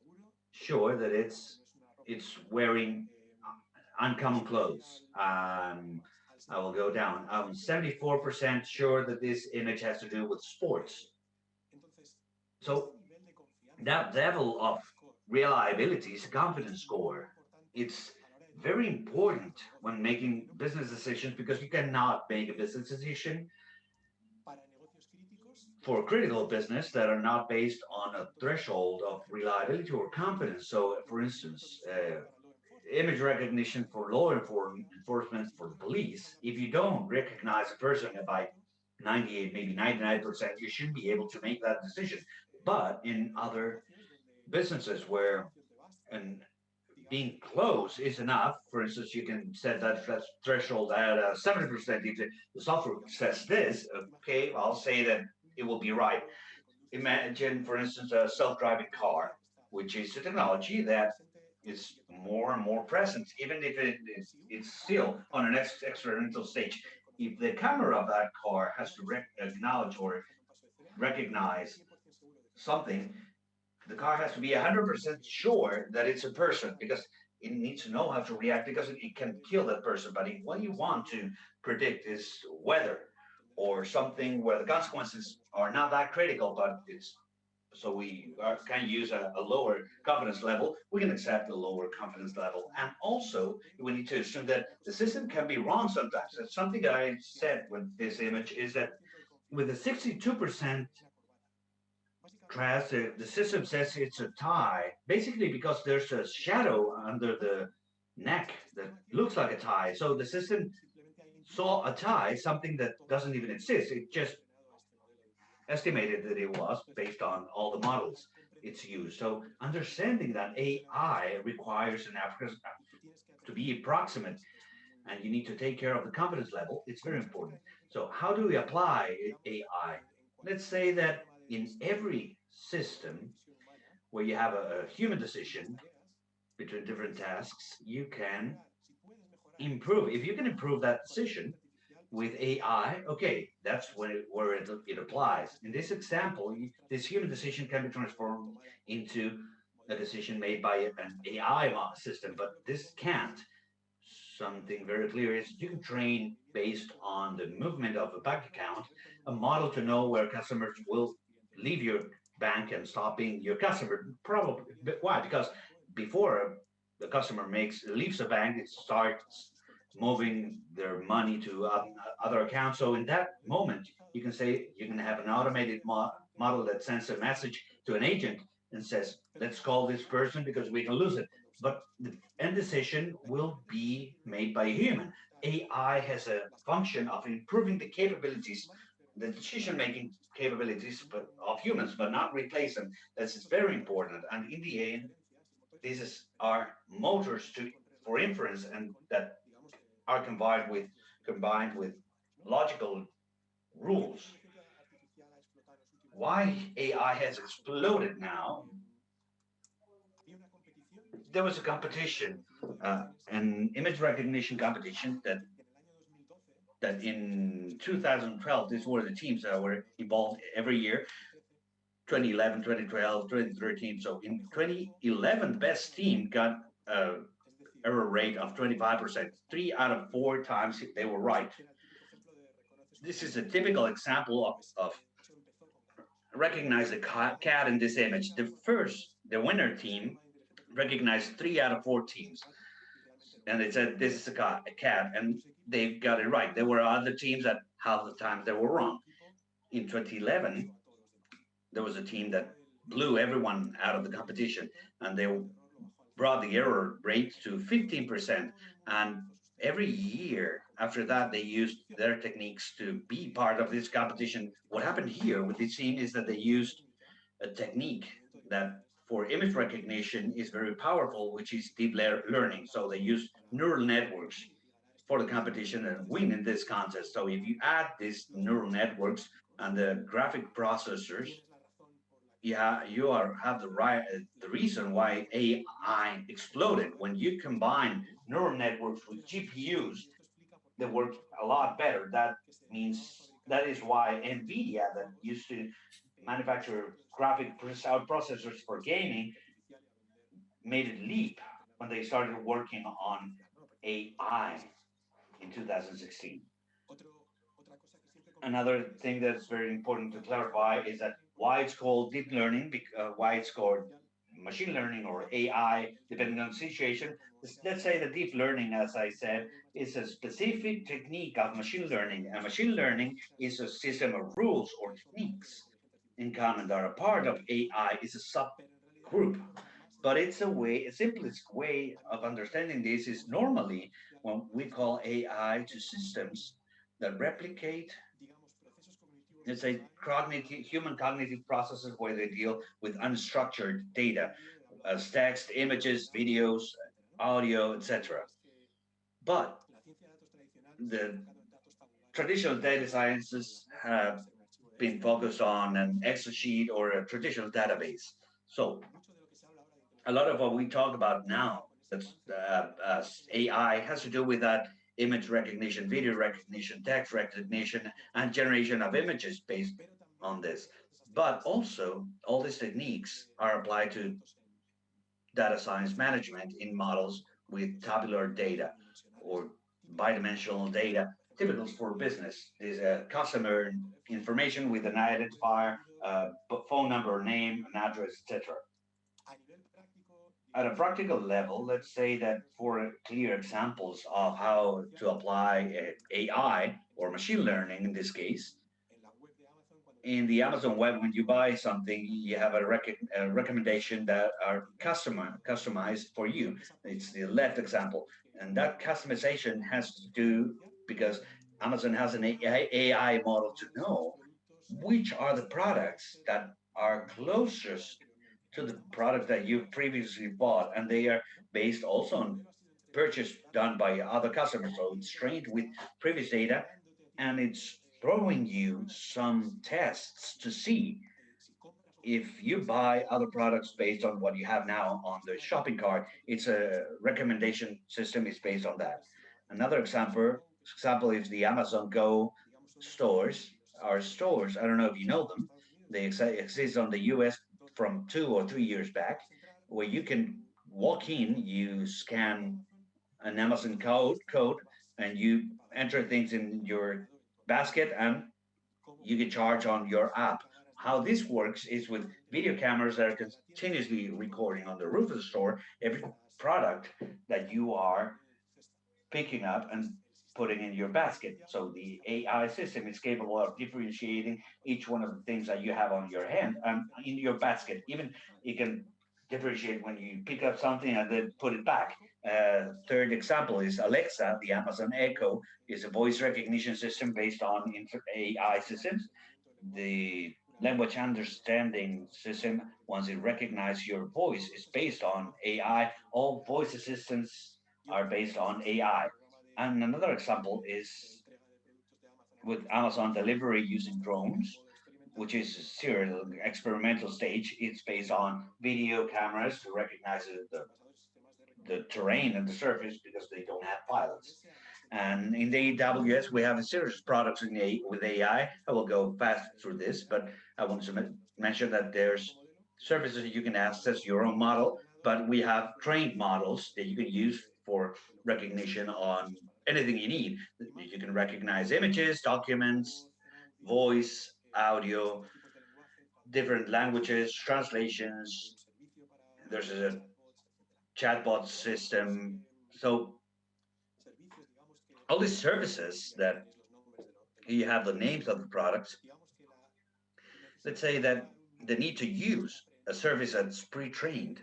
[SPEAKER 6] sure that it's wearing uncommon clothes. I will go down. I'm 74% sure that this image has to do with sports. So that level of reliability is a confidence score. It's very important when making business decisions, because you cannot make a business decision for critical business that are not based on a threshold of reliability or confidence. So, for instance, image recognition for law enforcement, for the police, if you don't recognize a person by 98, maybe 99%, you shouldn't be able to make that decision. But in other businesses where and being close is enough, for instance, you can set that threshold at 70%. If the software says this, okay, I'll say that it will be right. Imagine, for instance, a self-driving car, which is a technology that is more and more present, even if it's still on an experimental stage. If the camera of that car has to acknowledge or recognize something, the car has to be 100% sure that it's a person, because it needs to know how to react, because it can kill that person. But if what you want to predict is weather or something where the consequences are not that critical, but it's so we can use a lower confidence level, we can accept a lower confidence level. And also, we need to assume that the system can be wrong sometimes. That's something that I said with this image, is that with a 62% the system says it's a tie, basically because there's a shadow under the neck that looks like a tie. So the system saw a tie, something that doesn't even exist. It just estimated that it was based on all the models it's used. So understanding that AI requires an to be approximate, and you need to take care of the confidence level. It's very important. So how do we apply AI? Let's say that in every system where you have a human decision between different tasks, you can improve. If you can improve that decision with AI, okay, that's where it applies. In this example, this human decision can be transformed into a decision made by an AI system, but this can't. Something very clear is you can train based on the movement of a bank account, a model to know where customers will leave your bank and stop being your customer. Probably. Why? Because before the customer leaves the bank, it starts moving their money to other accounts. So in that moment, you can have an automated model that sends a message to an agent and says, let's call this person because we can lose it. But the end decision will be made by a human. AI has a function of improving the capabilities, the decision-making capabilities of humans, but not replace them. That's very important. And in the end, these are motors for inference, and that are combined with logical rules. Why AI has exploded now? There was a competition, an image recognition competition that in 2012, these were the teams that were involved every year, 2011, 2012, 2013. So in 2011, the best team got error rate of 25%. 3 out of 4 times they were right. This is a typical example of recognized the cat in this image. The winner team recognized 3 out of 4 teams. And they said, this is a cat, and they got it right. There were other teams that half the time they were wrong. In 2011, there was a team that blew everyone out of the competition, and they brought the error rate to 15%. And every year after that, they used their techniques to be part of this competition. What happened here with this team is that they used a technique that for image recognition is very powerful, which is deep learning. So they use neural networks for the competition and win in this contest. So if you add these neural networks and the graphic processors, you have the reason why AI exploded. When you combine neural networks with GPUs, they work a lot better. That is why NVIDIA, that used to manufacture graphic processors for gaming, made a leap when they started working on AI in 2016. Another thing that's very important to clarify is that why it's called deep learning, why it's called machine learning or AI, depending on the situation. Let's say the deep learning, as I said, is a specific technique of machine learning. And machine learning is a system of rules or techniques in common that are a part of AI, is a subgroup. But it's a simplest way of understanding this is normally when we call AI to systems that replicate, let's say, human cognitive processes where they deal with unstructured data, as text, images, videos, audio, etc. But the traditional data sciences have been focused on an Excel sheet or a traditional database. So a lot of what we talk about now, that's AI, has to do with that image recognition, video recognition, text recognition, and generation of images based on this. But also, all these techniques are applied to data science management in models with tabular data or bidimensional data, typical for business. There's a customer information with an identifier, phone number, name, an address, etc. At a practical level, let's say that for clear examples of how to apply AI or machine learning in this case, in the Amazon web, when you buy something, you have a recommendation that are customized for you. It's the left example. And that customization has to do because Amazon has an AI model to know which are the products that are closest to the product that you previously bought. And they are based also on purchase done by other customers. So it's trained with previous data, and it's throwing you some tests to see if you buy other products based on what you have now on the shopping cart. It's a recommendation system is based on that. Another example is the Amazon Go stores. Our stores, I don't know if you know them, they exist on the US from 2 or 3 years back, where you can walk in, you scan an Amazon code, and you enter things in your basket, and you can charge on your app. How this works is with video cameras that are continuously recording on the roof of the store every product that you are picking up and putting in your basket. So the AI system is capable of differentiating each one of the things that you have on your hand in your basket. Even it can differentiate when you pick up something and then put it back. Third example is Alexa. The Amazon Echo is a voice recognition system based on AI systems. The language understanding system, once it recognizes your voice, is based on AI. All voice assistants are based on AI. And another example is with Amazon delivery using drones, which is a serial experimental stage. It's based on video cameras to recognize the terrain and the surface because they don't have pilots. And in the AWS, we have a series of products with AI. I will go fast through this, but I want to mention that there's services you can access your own model, but we have trained models that you can use for recognition on anything you need. You can recognize images, documents, voice, audio, different languages, translations. There's a chatbot system. So all these services that you have the names of the products, let's say that the need to use a service that's pre-trained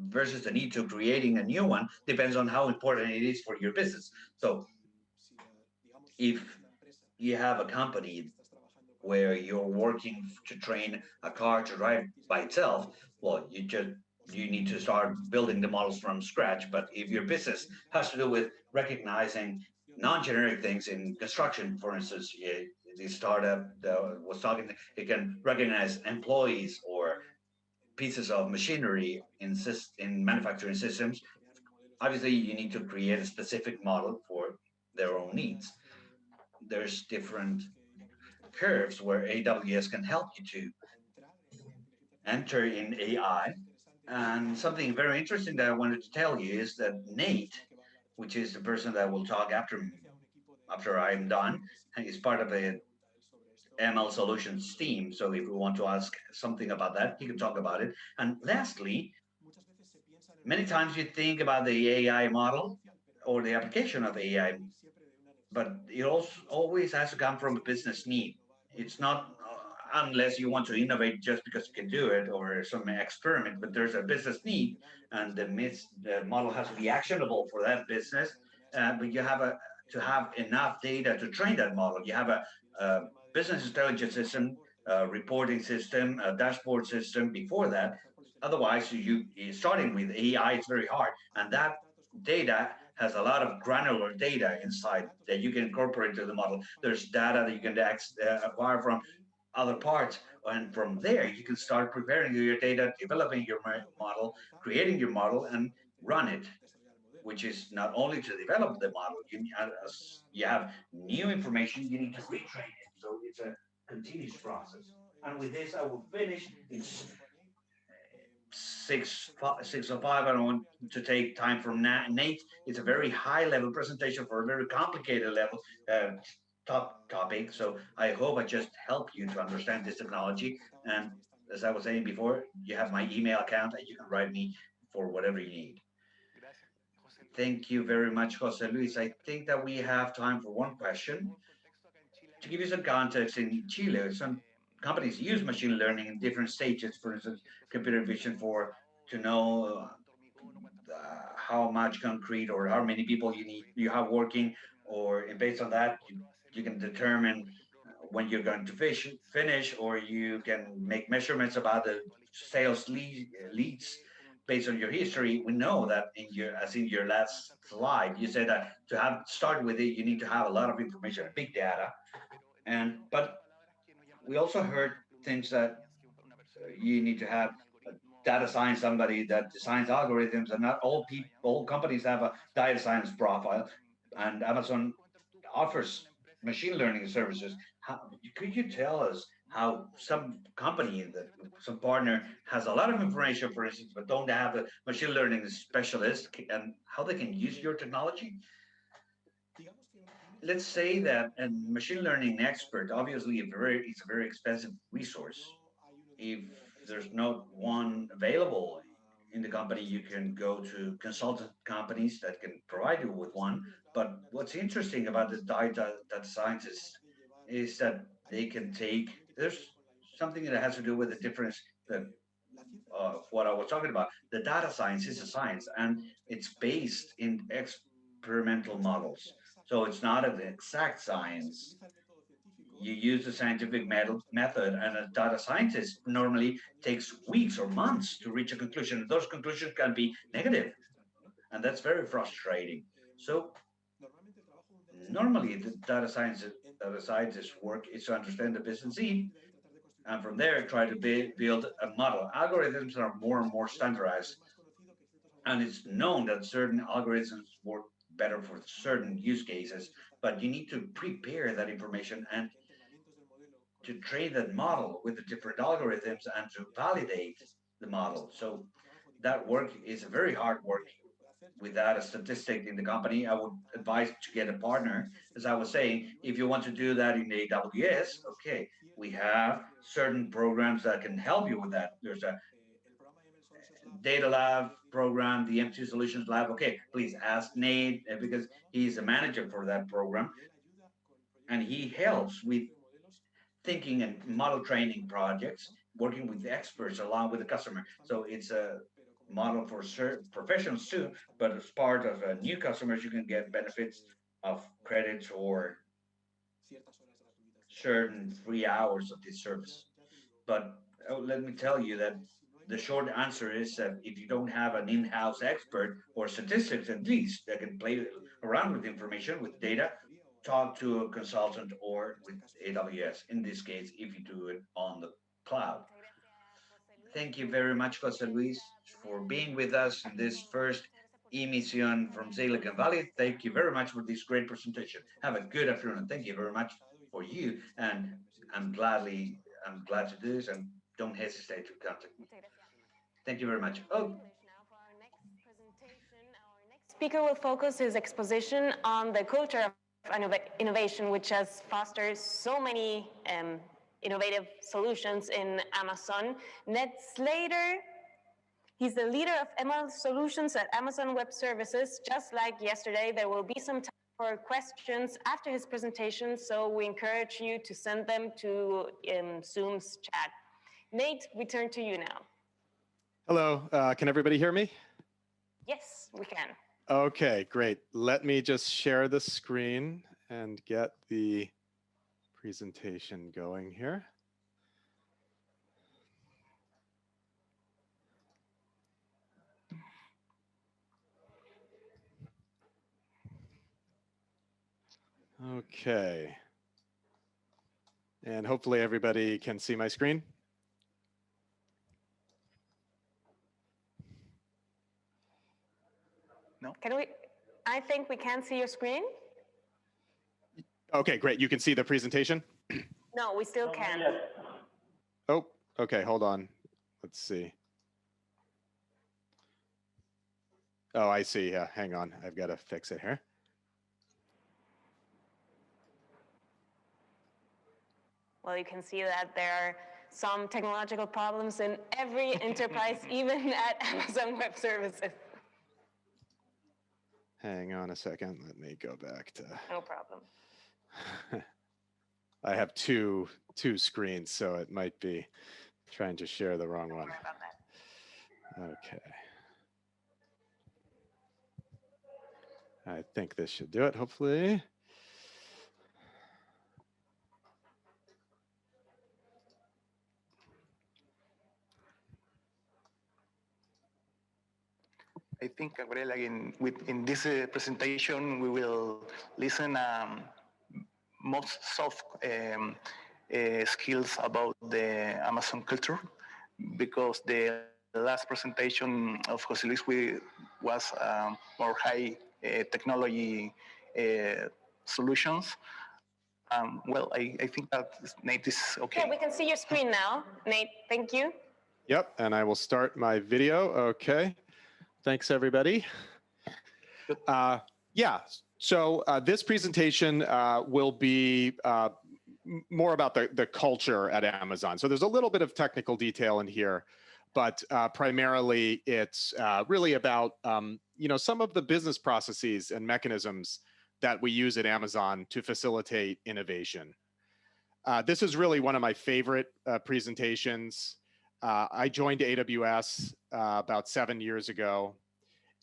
[SPEAKER 6] versus the need to creating a new one depends on how important it is for your business. So if you have a company where you're working to train a car to drive by itself, well, you need to start building the models from scratch. But if your business has to do with recognizing non-generic things in construction, for instance, the startup that was talking, it can recognize employees or pieces of machinery in manufacturing systems. Obviously, you need to create a specific model for their own needs. There's different curves where AWS can help you to enter in AI. And something very interesting that I wanted to tell you is that Nate, which is the person that will talk after I'm done, is part of a ML solutions team. So if we want to ask something about that, he can talk about it. And lastly, many times you think about the AI model or the application of AI, but it also always has to come from a business need. It's not unless you want to innovate just because you can do it or some experiment, but there's a business need, and the model has to be actionable for that business. But you have to have enough data to train that model. You have a business intelligence system, a reporting system, a dashboard system before that. Otherwise, you starting with AI, it's very hard, and that data has a lot of granular data inside that you can incorporate into the model. There's data that you can acquire from other parts. And from there, you can start preparing your data, developing your model, creating your model, and run it, which is not only to develop the model, you have new information, you need to retrain it. So it's a continuous process. And with this, I will finish. It's 6:05. I don't want to take time from Nate. It's a very high level presentation for a very complicated level topic. So I hope I just help you to understand this technology. And as I was saying before, you have my email account and you can write me for whatever you need. Thank you very much, Jose Luis. I think that we have time for one question. To give you some context, in Chile, some companies use machine learning in different stages. For instance, computer vision to know how much concrete or how many people you have working, or based on that you can determine when you're going to finish, or you can make measurements about the sales leads based on your history. We know that in your last slide, you said that to start with it, you need to have a lot of information, big data, but we also heard things that you need to have data science, somebody that designs algorithms, and not all companies have a data science profile. And Amazon offers machine learning services. Could you tell us how some company, some partner has a lot of information, for instance, but don't have a machine learning specialist, and how they can use your technology? Let's say that a machine learning expert, obviously it's a very expensive resource. If there's not one available in the company, you can go to consultant companies that can provide you with one. But what's interesting about the data scientists is that they can there's something that has to do with the difference that what I was talking about. The data science is a science, and it's based in experimental models. So it's not an exact science. You use the scientific method, and a data scientist normally takes weeks or months to reach a conclusion. Those conclusions can be negative, and that's very frustrating. So normally the data scientist's work is to understand the business need, and from there try to build a model. Algorithms are more and more standardized, and it's known that certain algorithms work better for certain use cases, but you need to prepare that information and to train that model with the different algorithms and to validate the model. So that work is a very hard work. without a statistic in the company, I would advise to get a partner. As I was saying, if you want to do that in AWS, okay, we have certain programs that can help you with that. There's a data lab program, the MT Solutions Lab. Okay, please ask Nate because he's the manager for that program, and he helps with thinking and model training projects, working with the experts along with the customer. So it's a model for professionals too, but as part of new customers, you can get benefits of credits or certain free hours of this service. But let me tell you that the short answer is that if you don't have an in-house expert or statistics at least that can play around with information, with data, talk to a consultant or with AWS. In this case, if you do it on the cloud. Thank you very much, Jose Luis, for being with us in this first emission from Silicon Valley. Thank you very much for this great presentation. Have a good afternoon. Thank you very much for you. And I'm glad to do this, and don't hesitate to contact me. Thank you very much. Oh.
[SPEAKER 1] Speaker will focus his exposition on the culture of innovation, which has fostered so many innovative solutions in Amazon. Ned Slater, he's the leader of ML Solutions at Amazon Web Services. Just like yesterday, there will be some time for questions after his presentation, so we encourage you to send them to Zoom's chat. Nate, we turn to you now.
[SPEAKER 7] Hello, can everybody hear me?
[SPEAKER 1] Yes, we can.
[SPEAKER 7] Okay, great. Let me just share the screen and get the presentation going here. Okay. And hopefully everybody can see my screen.
[SPEAKER 1] No. I think we can see your screen.
[SPEAKER 7] Okay, great. You can see the presentation?
[SPEAKER 1] No, we still can.
[SPEAKER 7] Oh, okay, hold on. Let's see. Oh, I see. Yeah, hang on. I've got to fix it here.
[SPEAKER 1] Well, you can see that there are some technological problems in every enterprise, even at Amazon Web Services.
[SPEAKER 7] Hang on a second. Let me go back to.
[SPEAKER 1] No problem.
[SPEAKER 7] I have two screens, so it might be trying to share the wrong one.
[SPEAKER 1] Don't worry about that.
[SPEAKER 7] Okay. I think this should do it, hopefully.
[SPEAKER 8] I think, Gabriel, again, in this presentation, we will listen most soft skills about the Amazon culture, because the last presentation of Jose Luis was more high technology solutions. Well, I think that Nate is okay.
[SPEAKER 1] Yeah, we can see your screen now, Nate. Thank you.
[SPEAKER 7] Yep, and I will start my video. Okay. Thanks, everybody. Yeah, so this presentation will be more about the culture at Amazon. So there's a little bit of technical detail in here, but primarily it's really about some of the business processes and mechanisms that we use at Amazon to facilitate innovation. This is really one of my favorite presentations. I joined AWS about 7 years ago,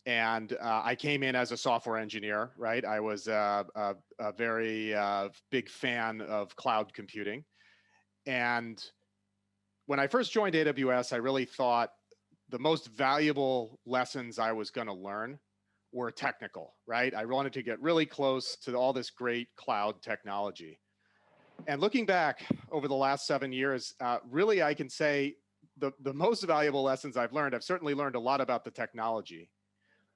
[SPEAKER 7] and I came in as a software engineer, right? I was a very big fan of cloud computing. And when I first joined AWS, I really thought the most valuable lessons I was going to learn were technical, right? I wanted to get really close to all this great cloud technology. And looking back over the last 7 years, really I can say the most valuable lessons I've learned, I've certainly learned a lot about the technology,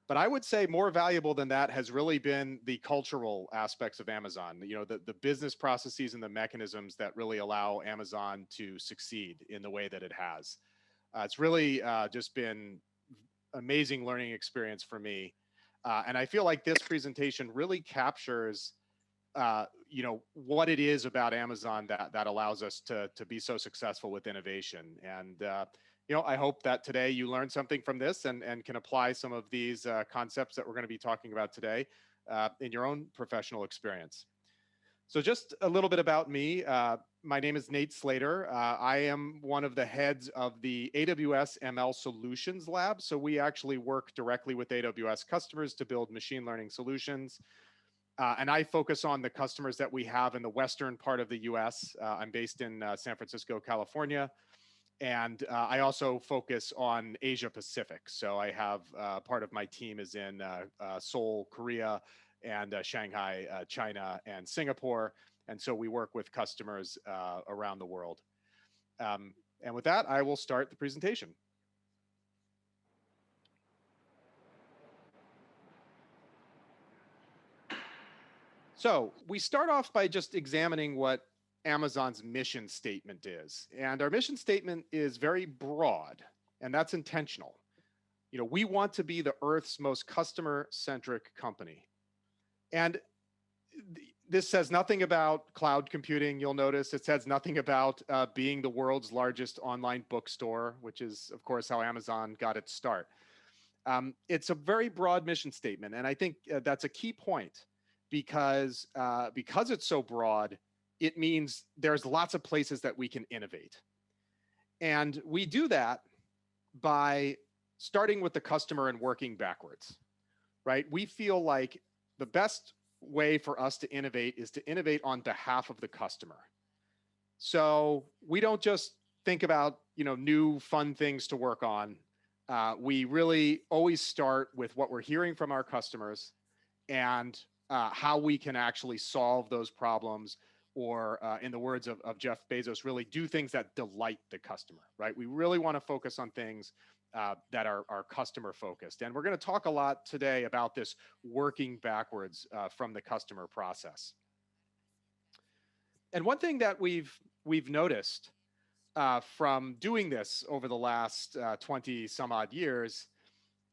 [SPEAKER 7] but I would say more valuable than that has really been the cultural aspects of Amazon, the business processes and the mechanisms that really allow Amazon to succeed in the way that it has. It's really just been amazing learning experience for me. And I feel like this presentation really captures what it is about Amazon that allows us to be so successful with innovation. And I hope that today you learned something from this and can apply some of these concepts that we're going to be talking about today in your own professional experience. So just a little bit about me. My name is Nate Slater. I am one of the heads of the AWS ML Solutions Lab. So we actually work directly with AWS customers to build machine learning solutions. And I focus on the customers that we have in the western part of the US. I'm based in San Francisco, California. And I also focus on Asia Pacific. So I have part of my team is in Seoul, Korea, and Shanghai, China, and Singapore. And so we work with customers around the world. And with that, I will start the presentation. So we start off by just examining what Amazon's mission statement is. And our mission statement is very broad, and that's intentional. We want to be the Earth's most customer-centric company. And this says nothing about cloud computing, you'll notice. It says nothing about being the world's largest online bookstore, which is, of course, how Amazon got its start. It's a very broad mission statement, and I think that's a key point because it's so broad, it means there's lots of places that we can innovate. And we do that by starting with the customer and working backwards, right? We feel like the best way for us to innovate is to innovate on behalf of the customer. So we don't just think about, new fun things to work on. We really always start with what we're hearing from our customers and how we can actually solve those problems, or in the words of Jeff Bezos, really do things that delight the customer, right? We really want to focus on things that are customer focused. And we're going to talk a lot today about this working backwards from the customer process. And one thing that we've noticed from doing this over the last 20 some odd years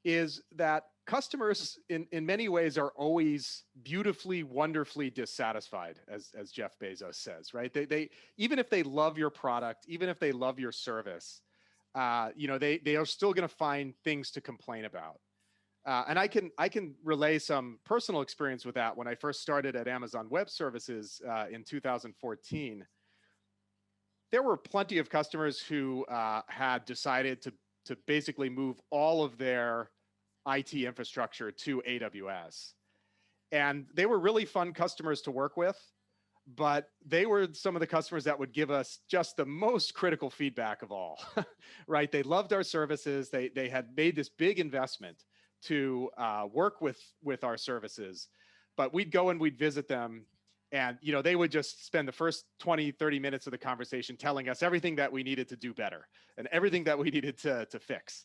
[SPEAKER 7] is that customers in many ways are always beautifully, wonderfully dissatisfied, as Jeff Bezos says, right? They even if they love your product, even if they love your service, they are still going to find things to complain about. And I can relay some personal experience with that. When I first started at Amazon Web Services in 2014, there were plenty of customers who had decided to basically move all of their IT infrastructure to AWS. And they were really fun customers to work with, but they were some of the customers that would give us just the most critical feedback of all, right? They loved our services. They had made this big investment to work with our services, but we'd go and we'd visit them, and they would just spend the first 20, 30 minutes of the conversation telling us everything that we needed to do better and everything that we needed to fix.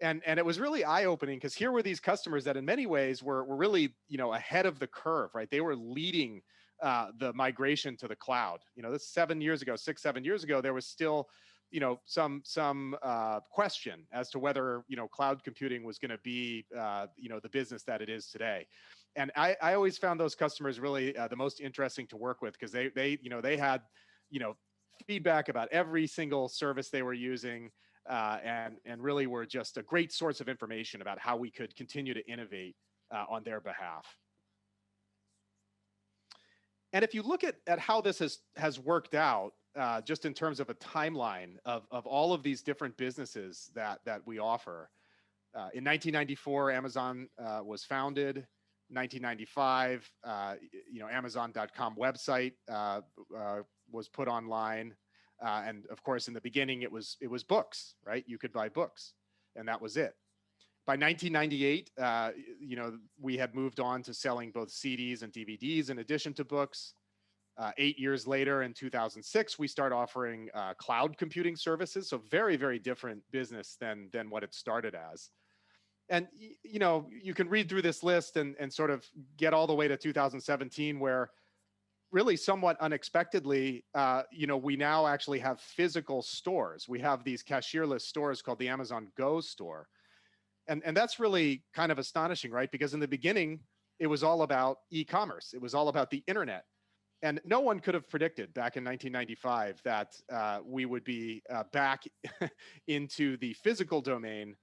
[SPEAKER 7] And it was really eye-opening because here were these customers that in many ways were really, ahead of the curve, right? They were leading the migration to the cloud. This 7 years ago, 6, 7 years ago, there was still, some question as to whether, cloud computing was going to be, the business that it is today. And I always found those customers really the most interesting to work with because they had, feedback about every single service they were using. And really were just a great source of information about how we could continue to innovate on their behalf. And if you look at how this has worked out, just in terms of a timeline of all of these different businesses that we offer, in 1994, Amazon was founded. 1995, Amazon.com website was put online. And of course, in the beginning, it was books, right? You could buy books, and that was it. By 1998, we had moved on to selling both CDs and DVDs in addition to books. 8 years later, in 2006, we start offering cloud computing services. So very, very different business than what it started as. And you can read through this list and sort of get all the way to 2017, where really somewhat unexpectedly, we now actually have physical stores. We have these cashierless stores called the Amazon Go store. And that's really kind of astonishing, right? Because in the beginning, it was all about e-commerce. It was all about the internet. And no one could have predicted back in 1995 that we would be back into the physical domain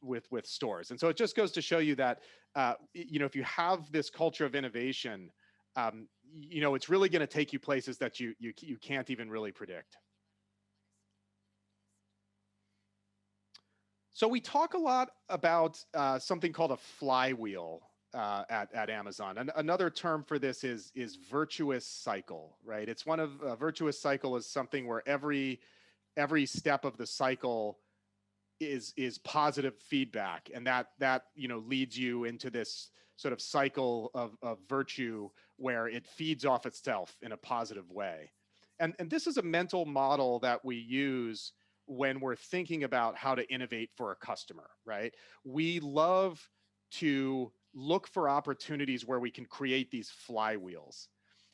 [SPEAKER 7] with stores. And so it just goes to show you that, if you have this culture of innovation, it's really going to take you places that you can't even really predict. So we talk a lot about something called a flywheel at Amazon. And another term for this is virtuous cycle, right? It's one of a virtuous cycle is something where every step of the cycle is positive feedback, and that leads you into this sort of cycle of virtue where it feeds off itself in a positive way. And this is a mental model that we use when we're thinking about how to innovate for a customer, right? We love to look for opportunities where we can create these flywheels.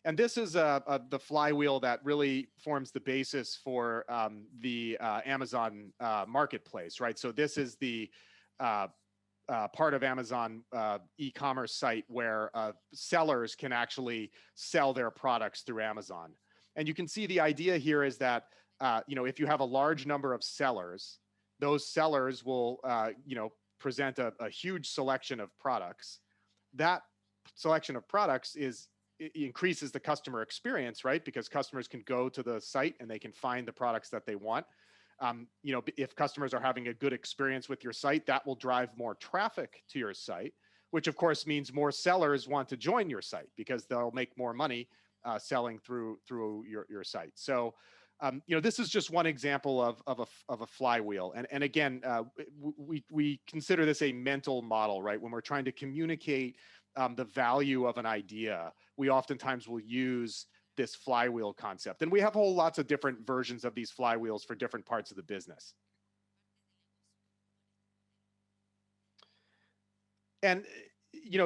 [SPEAKER 7] And this is the flywheel that really forms the basis for the Amazon marketplace, right? So this is the part of Amazon e-commerce site where sellers can actually sell their products through Amazon. And you can see the idea here is that, if you have a large number of sellers, those sellers will, present a huge selection of products. That selection of products increases the customer experience, right? Because customers can go to the site and they can find the products that they want. If customers are having a good experience with your site, that will drive more traffic to your site, which of course means more sellers want to join your site because they'll make more money selling through your site. So, this is just one example of a flywheel. And again, we consider this a mental model, right? When we're trying to communicate the value of an idea, we oftentimes will use this flywheel concept. And we have whole lots of different versions of these flywheels for different parts of the business. And,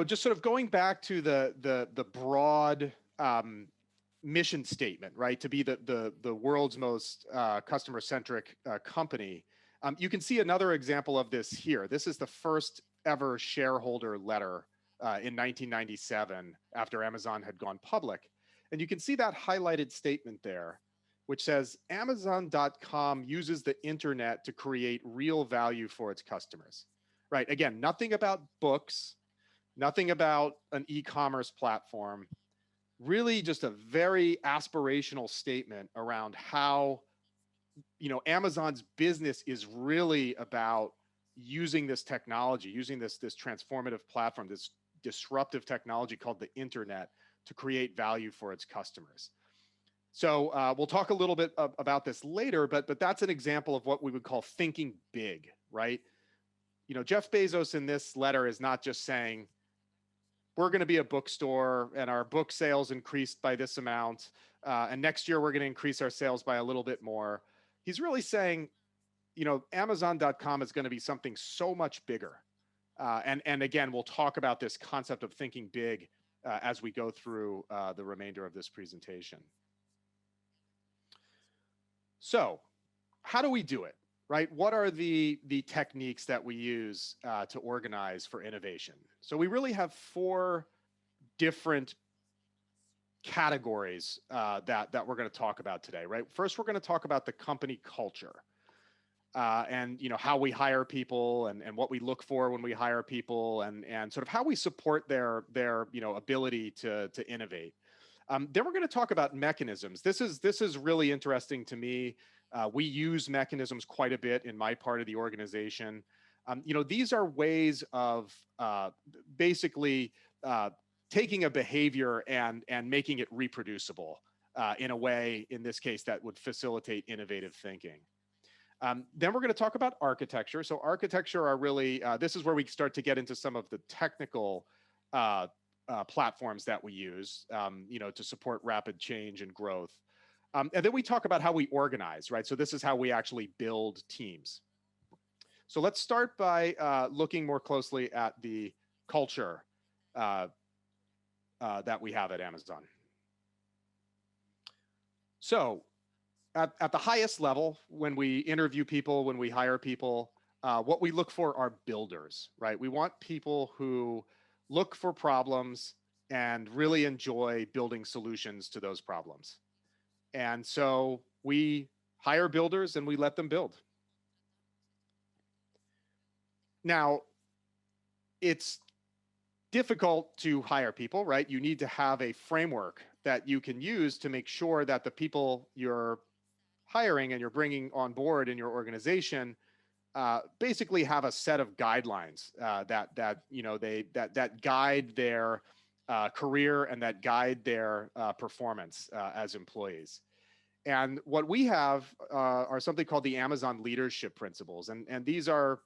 [SPEAKER 7] just sort of going back to the broad mission statement, right? To be the world's most customer-centric company. You can see another example of this here. This is the first ever shareholder letter in 1997 after Amazon had gone public. And you can see that highlighted statement there, which says Amazon.com uses the internet to create real value for its customers, right? Again, nothing about books, nothing about an e-commerce platform, really just a very aspirational statement around how, Amazon's business is really about using this technology, using this transformative platform, this disruptive technology called the internet to create value for its customers. So we'll talk a little bit about this later, but that's an example of what we would call thinking big, right? Jeff Bezos in this letter is not just saying, we're going to be a bookstore and our book sales increased by this amount. And next year, we're going to increase our sales by a little bit more. He's really saying, Amazon.com is going to be something so much bigger. And again, we'll talk about this concept of thinking big as we go through the remainder of this presentation. So how do we do it, right? What are the techniques that we use to organize for innovation? So we really have 4 different categories that we're going to talk about today, right? First, we're going to talk about the company culture. And how we hire people and what we look for when we hire people and sort of how we support their ability to innovate. Then we're going to talk about mechanisms. This is really interesting to me. We use mechanisms quite a bit in my part of the organization. These are ways of basically taking a behavior and making it reproducible in a way, in this case, that would facilitate innovative thinking. Then we're going to talk about architecture. So architecture are really, this is where we start to get into some of the technical platforms that we use, to support rapid change and growth. And then we talk about how we organize, right? So this is how we actually build teams. So let's start by looking more closely at the culture that we have at Amazon. So at the highest level, when we interview people, when we hire people, what we look for are builders, right? We want people who look for problems and really enjoy building solutions to those problems. And so we hire builders and we let them build. Now, it's difficult to hire people, right? You need to have a framework that you can use to make sure that the people you're hiring and you're bringing on board in your organization basically have a set of guidelines that guide their career and that guide their performance as employees. And what we have are something called the Amazon Leadership Principles, and these are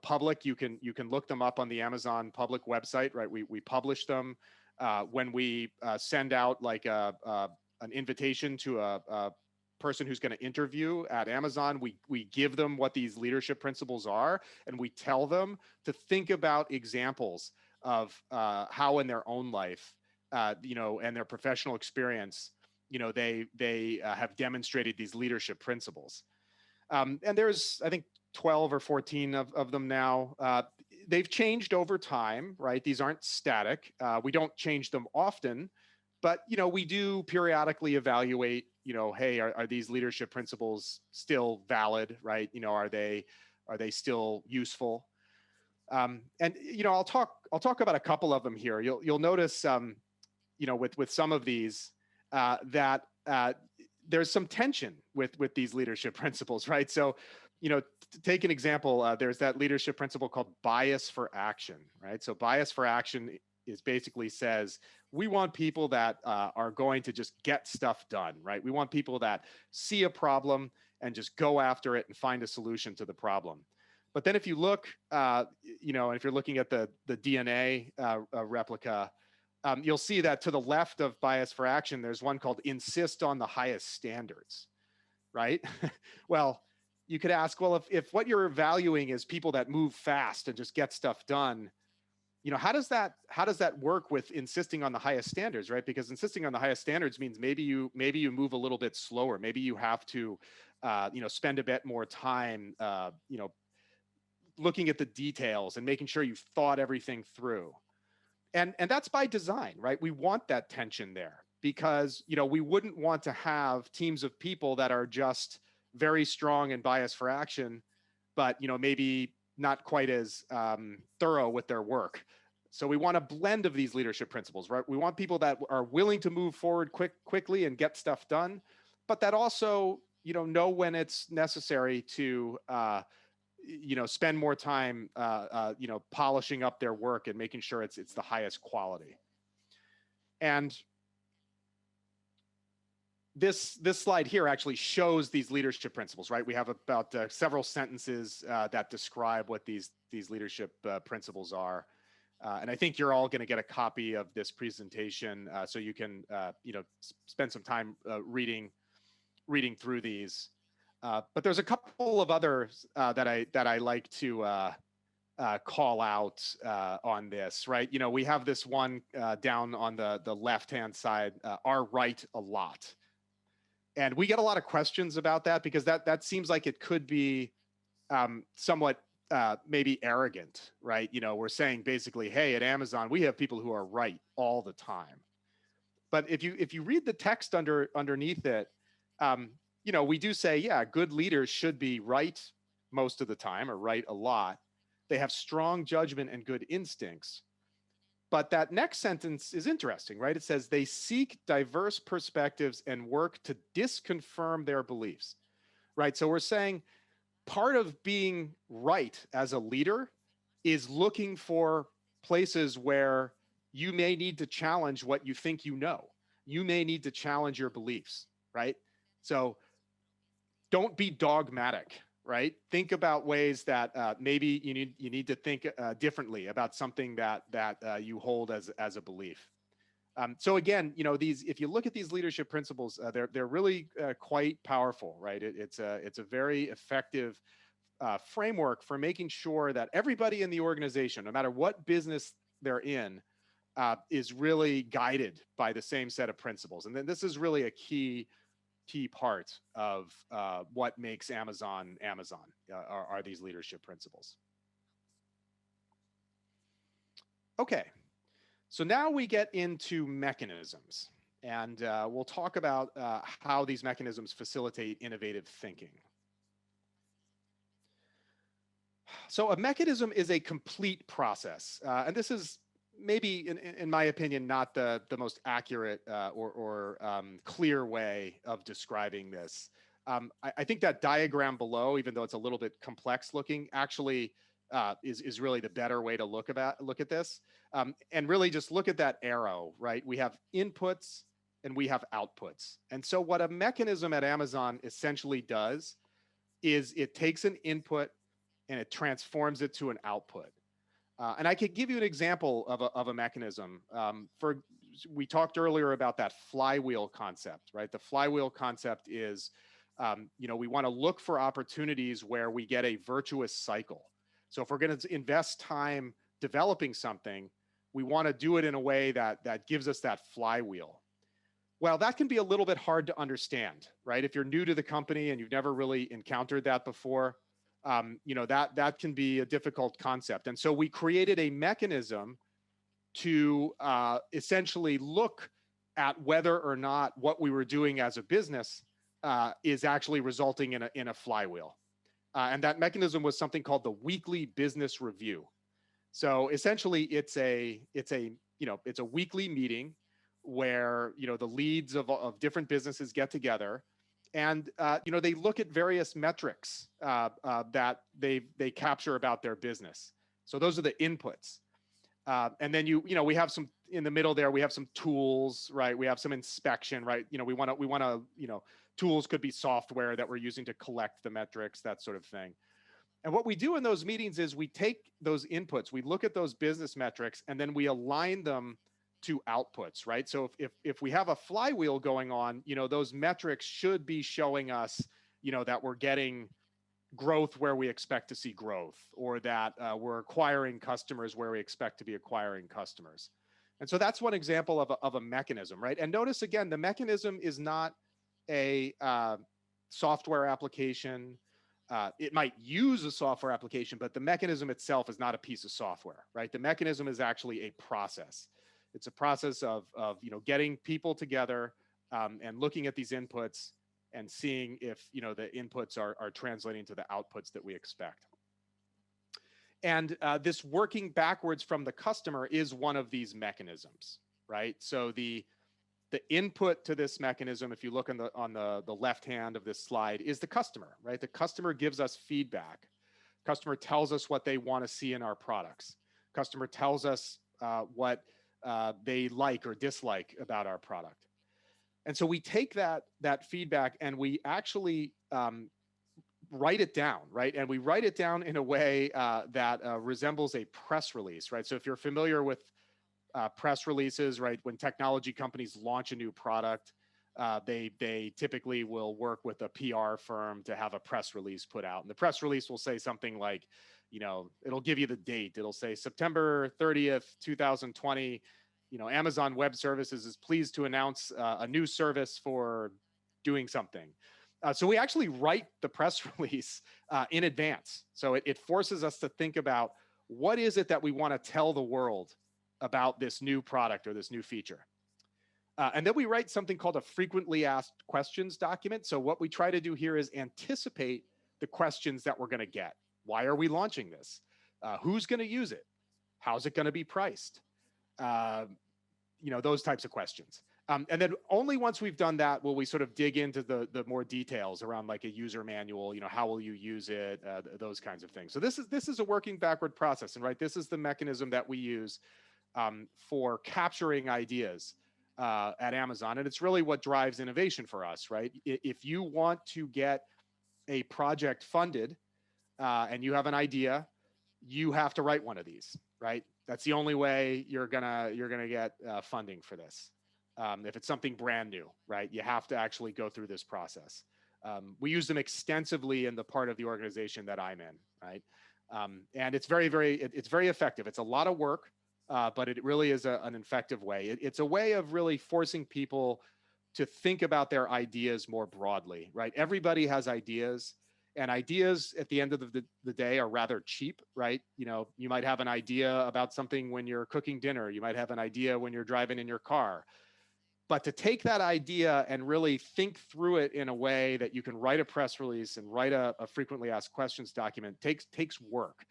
[SPEAKER 7] public. You can look them up on the Amazon public website, right? We publish them when we send out like an invitation to a person who's going to interview at Amazon. We give them what these leadership principles are, and we tell them to think about examples of how in their own life, and their professional experience, they have demonstrated these leadership principles. And there's, I think, 12 or 14 of them now. They've changed over time, right? These aren't static. We don't change them often, but, we do periodically evaluate, hey, are these leadership principles still valid, right? Are they still useful? And, I'll talk about a couple of them here. You'll notice, with some of these that there's some tension with these leadership principles, right? So, to take an example, there's that leadership principle called bias for action, right? So bias for action is basically says, we want people that are going to just get stuff done, right? We want people that see a problem and just go after it and find a solution to the problem. But then if you look, and if you're looking at the DNA replica, you'll see that to the left of bias for action, there's one called insist on the highest standards, right? Well, you could ask, well, if what you're valuing is people that move fast and just get stuff done, how does that work with insisting on the highest standards, right? Because insisting on the highest standards means maybe you move a little bit slower. Maybe you have to, spend a bit more time, looking at the details and making sure you've thought everything through. And that's by design, right? We want that tension there because, we wouldn't want to have teams of people that are just very strong in bias for action, but, maybe not quite as thorough with their work. So we want a blend of these leadership principles, right? We want people that are willing to move forward quickly and get stuff done, but that also, know when it's necessary to, spend more time, polishing up their work and making sure it's the highest quality. And this slide here actually shows these leadership principles, right? We have about several sentences that describe what these leadership principles are. And I think you're all going to get a copy of this presentation so you can, spend some time reading through these. But there's a couple of others that I like to call out on this, right? We have this one down on the left-hand side, are right a lot. And we get a lot of questions about that because that seems like it could be somewhat maybe arrogant, right? We're saying basically, hey, at Amazon, we have people who are right all the time. But if you read the text underneath it, we do say, yeah, good leaders should be right most of the time or right a lot. They have strong judgment and good instincts. But that next sentence is interesting, right? It says they seek diverse perspectives and work to disconfirm their beliefs, right? So we're saying part of being right as a leader is looking for places where you may need to challenge what you think you know. You may need to challenge your beliefs, right? So don't be dogmatic, right? Think about ways that maybe you need to think differently about something that you hold as a belief. So again, if you look at these leadership principles, they're really quite powerful, right? It's a very effective framework for making sure that everybody in the organization, no matter what business they're in, is really guided by the same set of principles. And then this is really a key key part of what makes Amazon Amazon, are these leadership principles. Okay, so now we get into mechanisms, and we'll talk about how these mechanisms facilitate innovative thinking. So a mechanism is a complete process, and this is maybe, in my opinion, not the most accurate or clear way of describing this. I think that diagram below, even though it's a little bit complex looking, actually is really the better way to look at this. And really just look at that arrow, right? We have inputs and we have outputs. And so what a mechanism at Amazon essentially does is it takes an input and it transforms it to an output. And I could give you an example of a mechanism. We talked earlier about that flywheel concept, right? The flywheel concept is, we want to look for opportunities where we get a virtuous cycle. So if we're going to invest time developing something, we want to do it in a way that gives us that flywheel. Well, that can be a little bit hard to understand, right? If you're new to the company and you've never really encountered that before, that can be a difficult concept. And so we created a mechanism to essentially look at whether or not what we were doing as a business is actually resulting in a flywheel. And that mechanism was something called the weekly business review. So essentially it's a weekly meeting where, the leads of different businesses get together. And they look at various metrics that they capture about their business. So those are the inputs, and then we have some in the middle there. We have some tools, right? We have some inspection, right? We want to tools could be software that we're using to collect the metrics, that sort of thing. And what we do in those meetings is we take those inputs, we look at those business metrics, and then we align them to outputs, right? So if we have a flywheel going on, those metrics should be showing us, that we're getting growth where we expect to see growth, or that we're acquiring customers where we expect to be acquiring customers. And so that's one example of a mechanism, right? And notice again, the mechanism is not a software application. It might use a software application, but the mechanism itself is not a piece of software, right? The mechanism is actually a process. It's a process of getting people together and looking at these inputs and seeing if the inputs are translating to the outputs that we expect. And this working backwards from the customer is one of these mechanisms, right? So the input to this mechanism, if you look on the left hand of this slide, is the customer, right? The customer gives us feedback. Customer tells us what they want to see in our products. Customer tells us what they like or dislike about our product. And so we take that feedback and we actually write it down, right? And we write it down in a way that resembles a press release, right? So if you're familiar with press releases, right, when technology companies launch a new product, they typically will work with a PR firm to have a press release put out. And the press release will say something like, it'll give you the date. It'll say September 30th, 2020, Amazon Web Services is pleased to announce a new service for doing something. So we actually write the press release in advance. So it forces us to think about what is it that we want to tell the world about this new product or this new feature. And then we write something called a frequently asked questions document. So what we try to do here is anticipate the questions that we're going to get. Why are we launching this? Who's going to use it? How's it going to be priced? Those types of questions. And then only once we've done that will we sort of dig into the more details around like a user manual, how will you use it, those kinds of things. So this is a working backward process, and right, this is the mechanism that we use for capturing ideas at Amazon, and it's really what drives innovation for us, right? If you want to get a project funded and you have an idea, you have to write one of these, right? That's the only way you're gonna get funding for this. If it's something brand new, right? You have to actually go through this process. We use them extensively in the part of the organization that I'm in, right? And it's very effective. It's a lot of work, but it really is an effective way. It's a way of really forcing people to think about their ideas more broadly, right? Everybody has ideas, and ideas at the end of the day are rather cheap, right? You know, you might have an idea about something when you're cooking dinner. You might have an idea when you're driving in your car. But to take that idea and really think through it in a way that you can write a press release and write a frequently asked questions document takes work.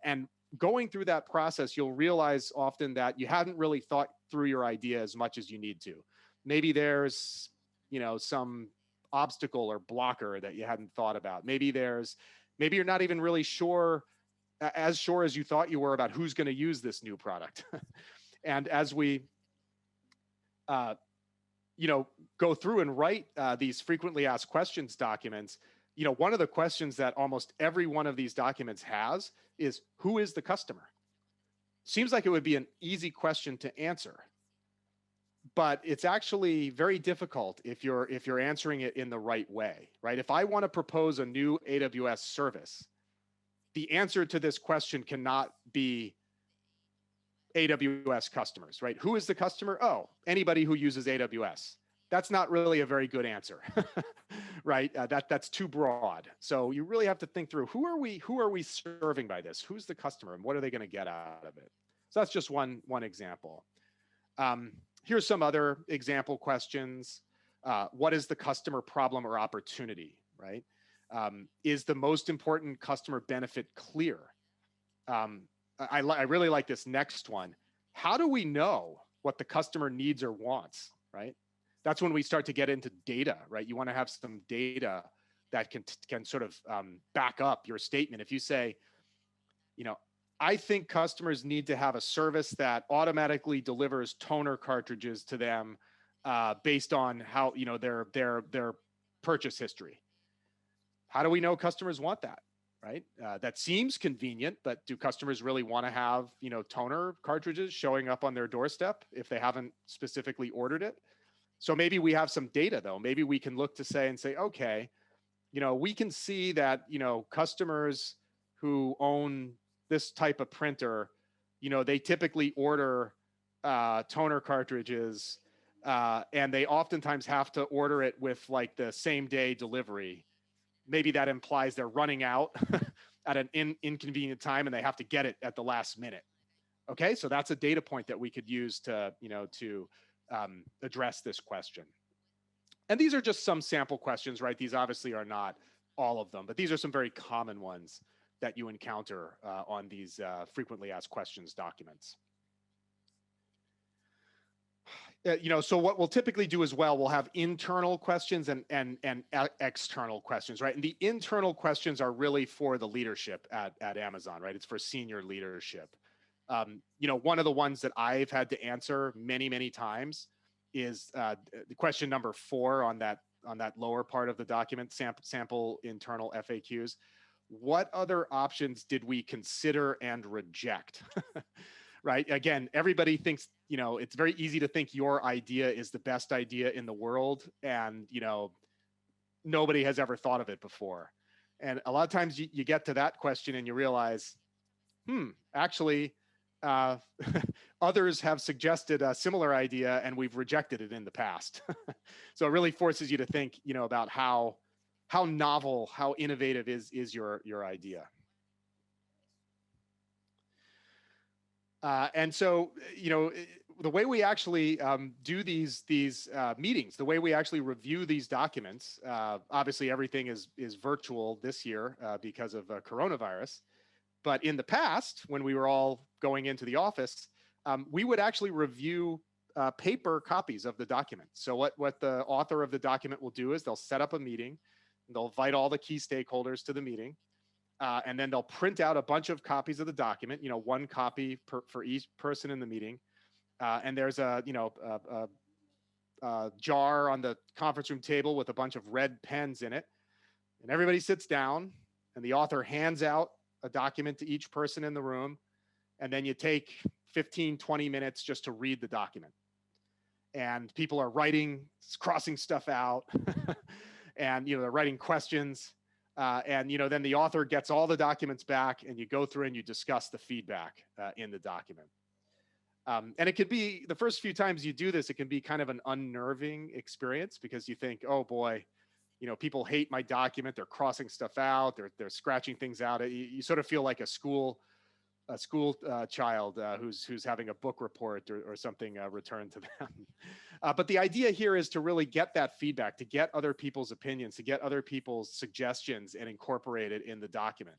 [SPEAKER 7] And going through that process, you'll realize often that you hadn't really thought through your idea as much as you need to. Maybe there's, you know, some obstacle or blocker that you hadn't thought about. Maybe you're not even really sure as you thought you were about who's going to use this new product. And as we you know, go through and write these frequently asked questions documents, you know, one of the questions that almost every one of these documents has is, who is the customer? Seems like it would be an easy question to answer, but it's actually very difficult if you're answering it in the right way, right? If I want to propose a new AWS service, the answer to this question cannot be AWS customers, right? Who is the customer? Oh, anybody who uses AWS. That's not really a very good answer, right? That's too broad. So you really have to think through, who are we serving by this? Who's the customer, and what are they going to get out of it? So that's just one example. Here's some other example questions. What is the customer problem or opportunity, right? Is the most important customer benefit clear? I really like this next one. How do we know what the customer needs or wants, right? That's when we start to get into data, right? You want to have some data that can sort of back up your statement. If you say, you know, I think customers need to have a service that automatically delivers toner cartridges to them based on how, you know, their purchase history. How do we know customers want that? Right? That seems convenient, but do customers really want to have, you know, toner cartridges showing up on their doorstep if they haven't specifically ordered it? So maybe we have some data though. Maybe we can look to say, okay, you know, we can see that, you know, customers who own this type of printer, you know, they typically order toner cartridges and they oftentimes have to order it with like the same day delivery. Maybe that implies they're running out at an inconvenient time and they have to get it at the last minute. Okay, so that's a data point that we could use to, you know, to address this question. And these are just some sample questions, right? These obviously are not all of them, but these are some very common ones that you encounter on these frequently asked questions documents. You know, so what we'll typically do as well, we'll have internal questions and external questions, right? And the internal questions are really for the leadership at Amazon, right? It's for senior leadership. You know, one of the ones that I've had to answer many times is the question number 4 on that lower part of the document, sample internal FAQs. What other options did we consider and reject? Right? Again, everybody thinks, you know, it's very easy to think your idea is the best idea in the world. And, you know, nobody has ever thought of it before. And a lot of times you get to that question and you realize, actually, others have suggested a similar idea and we've rejected it in the past. So it really forces you to think, you know, about how novel, how innovative is your idea. And so, you know, the way we actually do these meetings, the way we actually review these documents, obviously everything is virtual this year because of coronavirus. But in the past, when we were all going into the office, we would actually review paper copies of the document. So what the author of the document will do is they'll set up a meeting, and they'll invite all the key stakeholders to the meeting. And then they'll print out a bunch of copies of the document, you know, one copy for each person in the meeting. And there's a jar on the conference room table with a bunch of red pens in it. And everybody sits down and the author hands out a document to each person in the room. And then you take 15, 20 minutes just to read the document. And people are writing, crossing stuff out, and, you know, they're writing questions. And, you know, then the author gets all the documents back and you go through and you discuss the feedback in the document. And it could be, the first few times you do this, it can be kind of an unnerving experience because you think, oh boy, people hate my document. They're crossing stuff out. They're scratching things out. You sort of feel like a school child who's having a book report or something returned to them. But the idea here is to really get that feedback, to get other people's opinions, to get other people's suggestions and incorporate it in the document.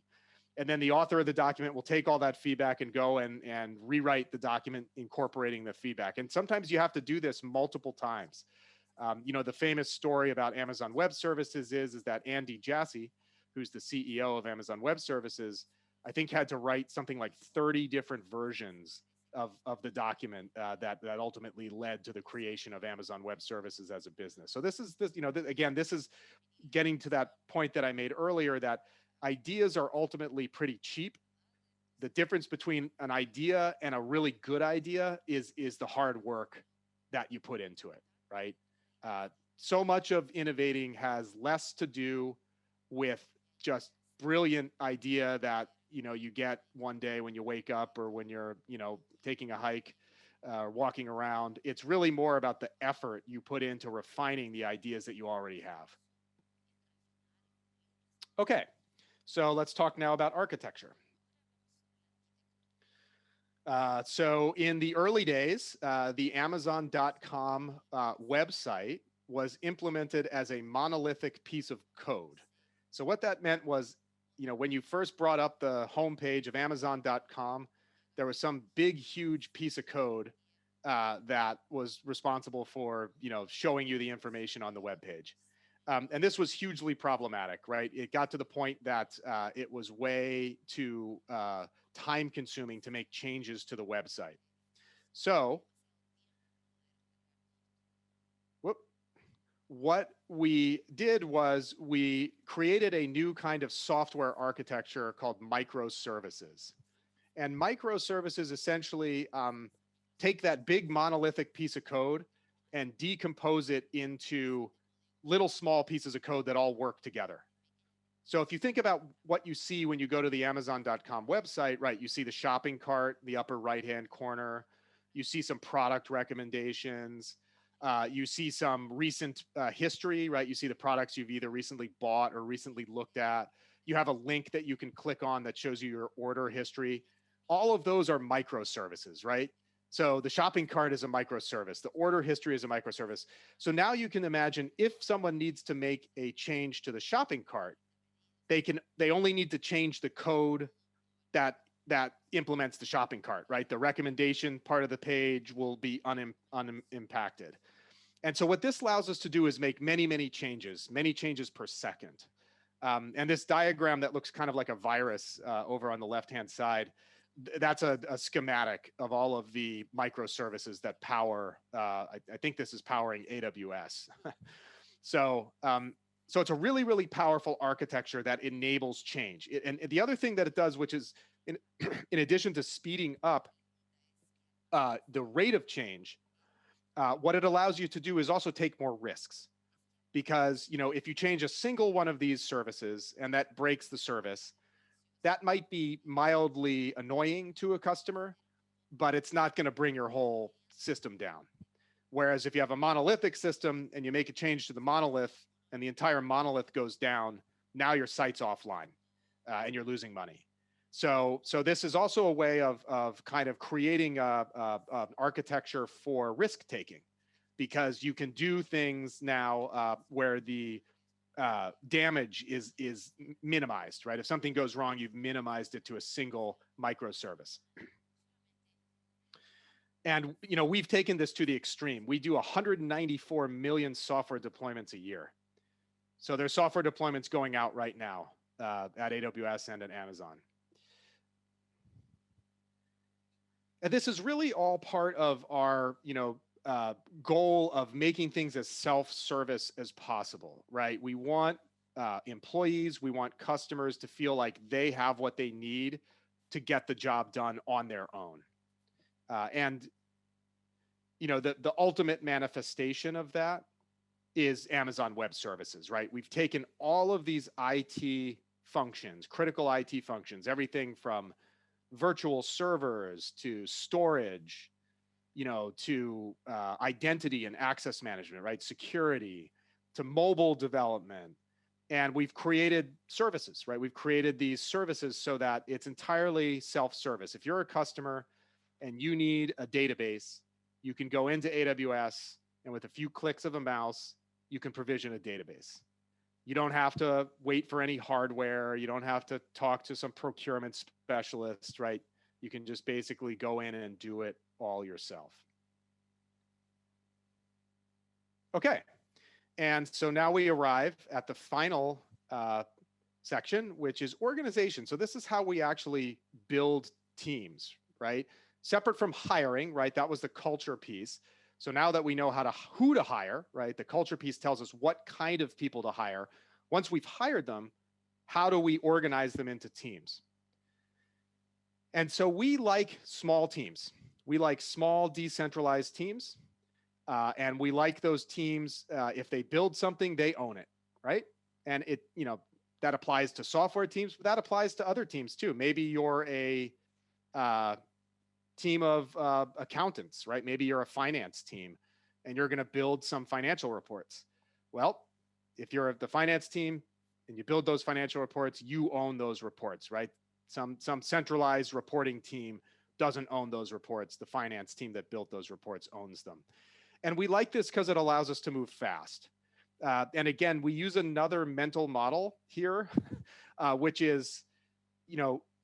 [SPEAKER 7] And then the author of the document will take all that feedback and go and rewrite the document incorporating the feedback. And sometimes you have to do this multiple times. The famous story about Amazon Web Services is that Andy Jassy, who's the CEO of Amazon Web Services, I think had to write something like 30 different versions of the document that ultimately led to the creation of Amazon Web Services as a business. So this is getting to that point that I made earlier, that ideas are ultimately pretty cheap. The difference between an idea and a really good idea is the hard work that you put into it, right? So much of innovating has less to do with just brilliant idea that you get one day when you wake up or when you're taking a hike, walking around. It's really more about the effort you put into refining the ideas that you already have. Okay, so let's talk now about architecture. So in the early days, the Amazon.com website was implemented as a monolithic piece of code. So what that meant was, when you first brought up the homepage of Amazon.com, there was some big, huge piece of code that was responsible for, showing you the information on the web page. And this was hugely problematic, right? It got to the point that it was way too time consuming to make changes to the website. So what we did was we created a new kind of software architecture called microservices. And microservices essentially take that big monolithic piece of code and decompose it into little small pieces of code that all work together. So if you think about what you see when you go to the Amazon.com website, right, you see the shopping cart, the upper right-hand corner, you see some product recommendations, you see some recent history, right? You see the products you've either recently bought or recently looked at. You have a link that you can click on that shows you your order history. All of those are microservices, right? So the shopping cart is a microservice. The order history is a microservice. So now you can imagine if someone needs to make a change to the shopping cart, they only need to change the code that implements the shopping cart, right? The recommendation part of the page will be unimpacted. And so what this allows us to do is make many changes per second. And this diagram that looks kind of like a virus over on the left-hand side, that's a schematic of all of the microservices that power, I think this is powering AWS. So it's a really powerful architecture that enables change. And the other thing that it does, which is in addition to speeding up the rate of change, what it allows you to do is also take more risks. Because if you change a single one of these services and that breaks the service, that might be mildly annoying to a customer, but it's not going to bring your whole system down. Whereas if you have a monolithic system and you make a change to the monolith and the entire monolith goes down, now your site's offline and you're losing money. So this is also a way of kind of creating an architecture for risk taking, because you can do things now where the damage is minimized, right? If something goes wrong, you've minimized it to a single microservice. And we've taken this to the extreme. We do 194 million software deployments a year. So there's software deployments going out right now at AWS and at Amazon. And this is really all part of our, goal of making things as self-service as possible, right? We want employees, we want customers to feel like they have what they need to get the job done on their own. And the ultimate manifestation of that is Amazon Web Services, right? We've taken all of these IT functions, critical IT functions, everything from virtual servers to storage to identity and access management, right? Security, to mobile development. And we've created services, right? We've created these services so that it's entirely self-service. If you're a customer and you need a database, you can go into AWS and with a few clicks of a mouse, you can provision a database. You don't have to wait for any hardware. You don't have to talk to some procurement specialist, right? You can just basically go in and do it all yourself. Okay. And so now we arrive at the final section, which is organization. So this is how we actually build teams, right? Separate from hiring, right? That was the culture piece. So now that we know who to hire, right? The culture piece tells us what kind of people to hire. Once we've hired them, how do we organize them into teams? And so we like small teams. We like small decentralized teams. And we like those teams, if they build something, they own it, right? And that applies to software teams, but that applies to other teams too. Maybe you're a team of accountants, right? Maybe you're a finance team and you're going to build some financial reports. Well, if you're the finance team and you build those financial reports, you own those reports, right? Some centralized reporting team doesn't own those reports. The finance team that built those reports owns them. And we like this because it allows us to move fast. And again, we use another mental model here, which is,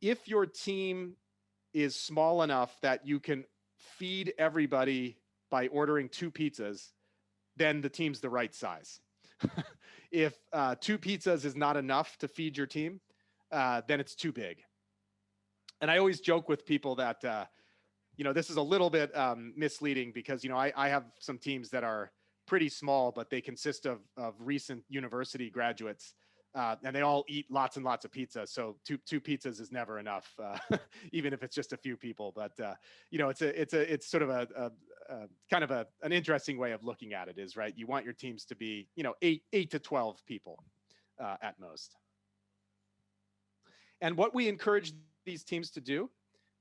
[SPEAKER 7] if your team is small enough that you can feed everybody by ordering 2 pizzas, then the team's the right size. If 2 pizzas is not enough to feed your team, then it's too big. And I always joke with people that, this is a little bit misleading because, I have some teams that are pretty small, but they consist of recent university graduates, and they all eat lots and lots of pizza. So two pizzas is never enough, even if it's just a few people. But it's sort of a kind of an interesting way of looking at it. Is right. You want your teams to be 8 to 12 people at most. And what we encourage these teams to do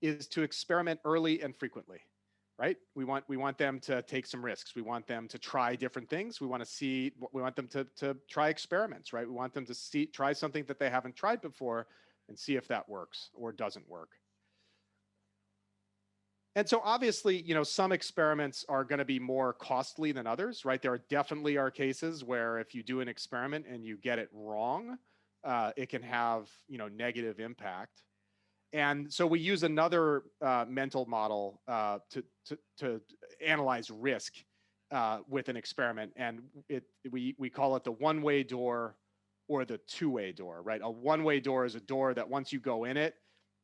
[SPEAKER 7] is to experiment early and frequently, right? We want them to take some risks. We want them to try different things. We want them to try experiments, right? We want them to try something that they haven't tried before and see if that works or doesn't work. And so obviously, some experiments are going to be more costly than others, right? There definitely are cases where if you do an experiment and you get it wrong, it can have, negative impact. And so we use another mental model to analyze risk with an experiment, and we call it the one-way door or the two-way door, right? A one-way door is a door that once you go in it,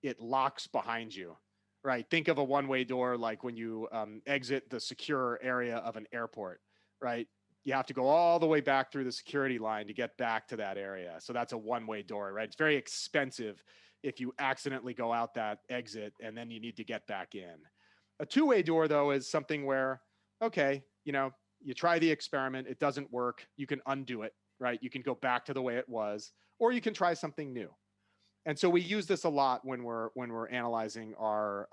[SPEAKER 7] it locks behind you, right? Think of a one-way door like when you exit the secure area of an airport, right? You have to go all the way back through the security line to get back to that area. So that's a one-way door, right? It's very expensive if you accidentally go out that exit and then you need to get back in. A two-way door, though, is something where, okay, you try the experiment, it doesn't work, you can undo it, right? You can go back to the way it was, or you can try something new. And so we use this a lot when we're analyzing our,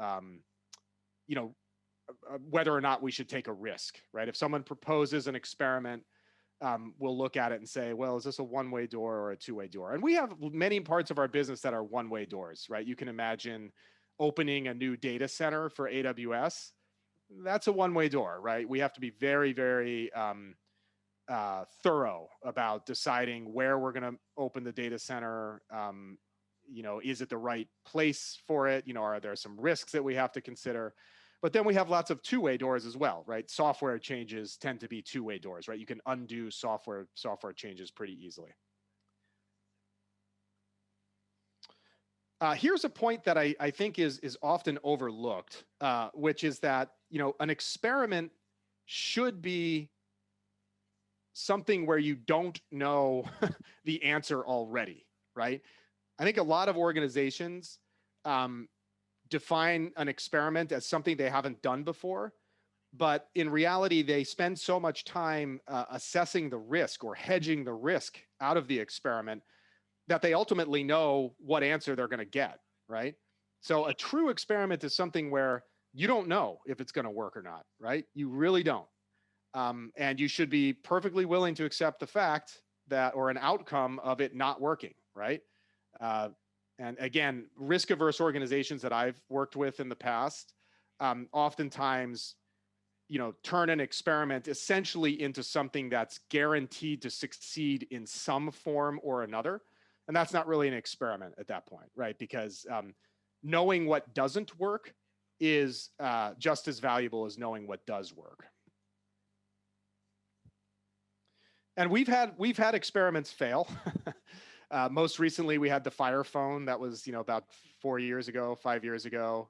[SPEAKER 7] whether or not we should take a risk, right? If someone proposes an experiment, we'll look at it and say, well, is this a one-way door or a two-way door? And we have many parts of our business that are one-way doors, right? You can imagine opening a new data center for AWS. That's a one-way door, right? We have to be very, very thorough about deciding where we're going to open the data center. Is it the right place for it? Are there some risks that we have to consider? But then we have lots of two-way doors as well, right? Software changes tend to be two-way doors, right? You can undo software changes pretty easily. Here's a point that I think is often overlooked, which is that, an experiment should be something where you don't know the answer already, right? I think a lot of organizations define an experiment as something they haven't done before, but in reality, they spend so much time assessing the risk or hedging the risk out of the experiment that they ultimately know what answer they're going to get, right? So a true experiment is something where you don't know if it's going to work or not, right? You really don't. And you should be perfectly willing to accept the fact that, or an outcome of it not working, right? And again, risk averse organizations that I've worked with in the past, oftentimes, turn an experiment essentially into something that's guaranteed to succeed in some form or another. And that's not really an experiment at that point, right? Because knowing what doesn't work is just as valuable as knowing what does work. And we've had experiments fail. Most recently, we had the Fire Phone that was, about 5 years ago.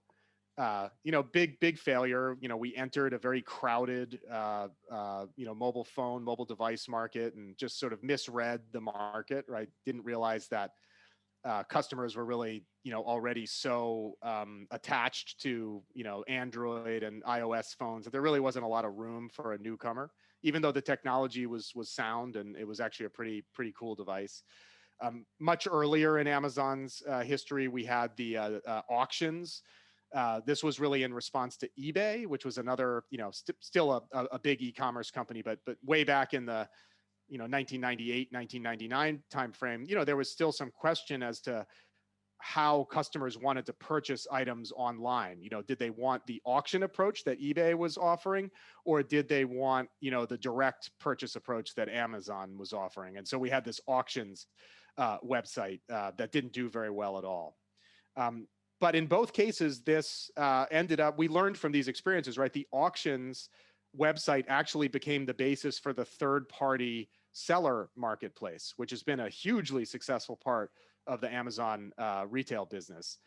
[SPEAKER 7] Big failure. We entered a very crowded, mobile device market and just sort of misread the market, right? Didn't realize that customers were really, already so attached to, Android and iOS phones that there really wasn't a lot of room for a newcomer, even though the technology was sound and it was actually a pretty cool device. Much earlier in Amazon's history, we had the auctions. This was really in response to eBay, which was another, still a big e-commerce company, but way back in the 1998, 1999 timeframe, there was still some question as to how customers wanted to purchase items online. Did they want the auction approach that eBay was offering, or did they want, the direct purchase approach that Amazon was offering? And so we had this auctions website that didn't do very well at all. But in both cases, this we learned from these experiences, right? The auctions website actually became the basis for the third-party seller marketplace, which has been a hugely successful part of the Amazon retail business.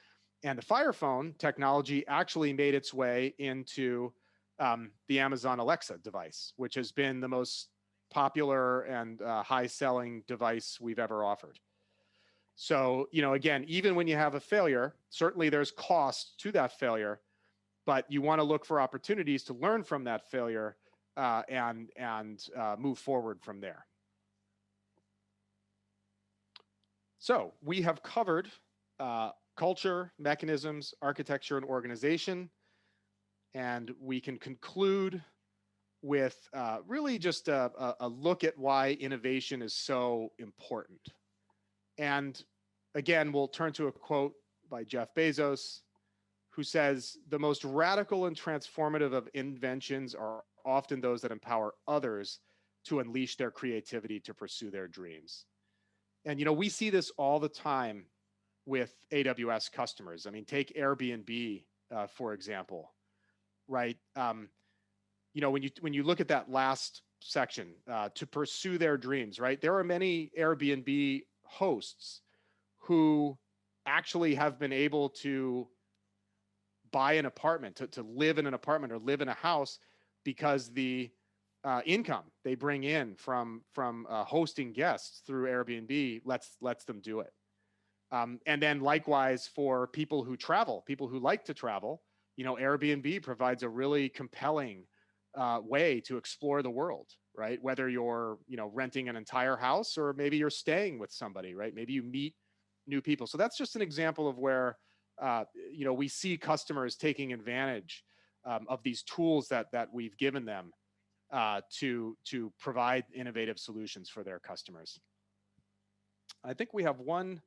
[SPEAKER 7] And the Fire Phone technology actually made its way into the Amazon Alexa device, which has been the most popular and high-selling device we've ever offered. So, again, even when you have a failure, certainly there's cost to that failure, but you want to look for opportunities to learn from that failure and move forward from there. So we have covered culture, mechanisms, architecture, and organization. And we can conclude with really just a look at why innovation is so important. And again, we'll turn to a quote by Jeff Bezos, who says, "The most radical and transformative of inventions are often those that empower others to unleash their creativity to pursue their dreams." And, we see this all the time with AWS customers. I mean, take Airbnb, for example, right? When you look at that last section, to pursue their dreams, right? There are many Airbnb hosts who actually have been able to buy an apartment, to live in an apartment or live in a house because the income they bring in from hosting guests through Airbnb lets them do it. And then likewise for people who travel, people who like to travel, Airbnb provides a really compelling way to explore the world, right? Whether you're, renting an entire house or maybe you're staying with somebody, right? Maybe you meet new people. So that's just an example of where, we see customers taking advantage of these tools that we've given them to provide innovative solutions for their customers. I think we have one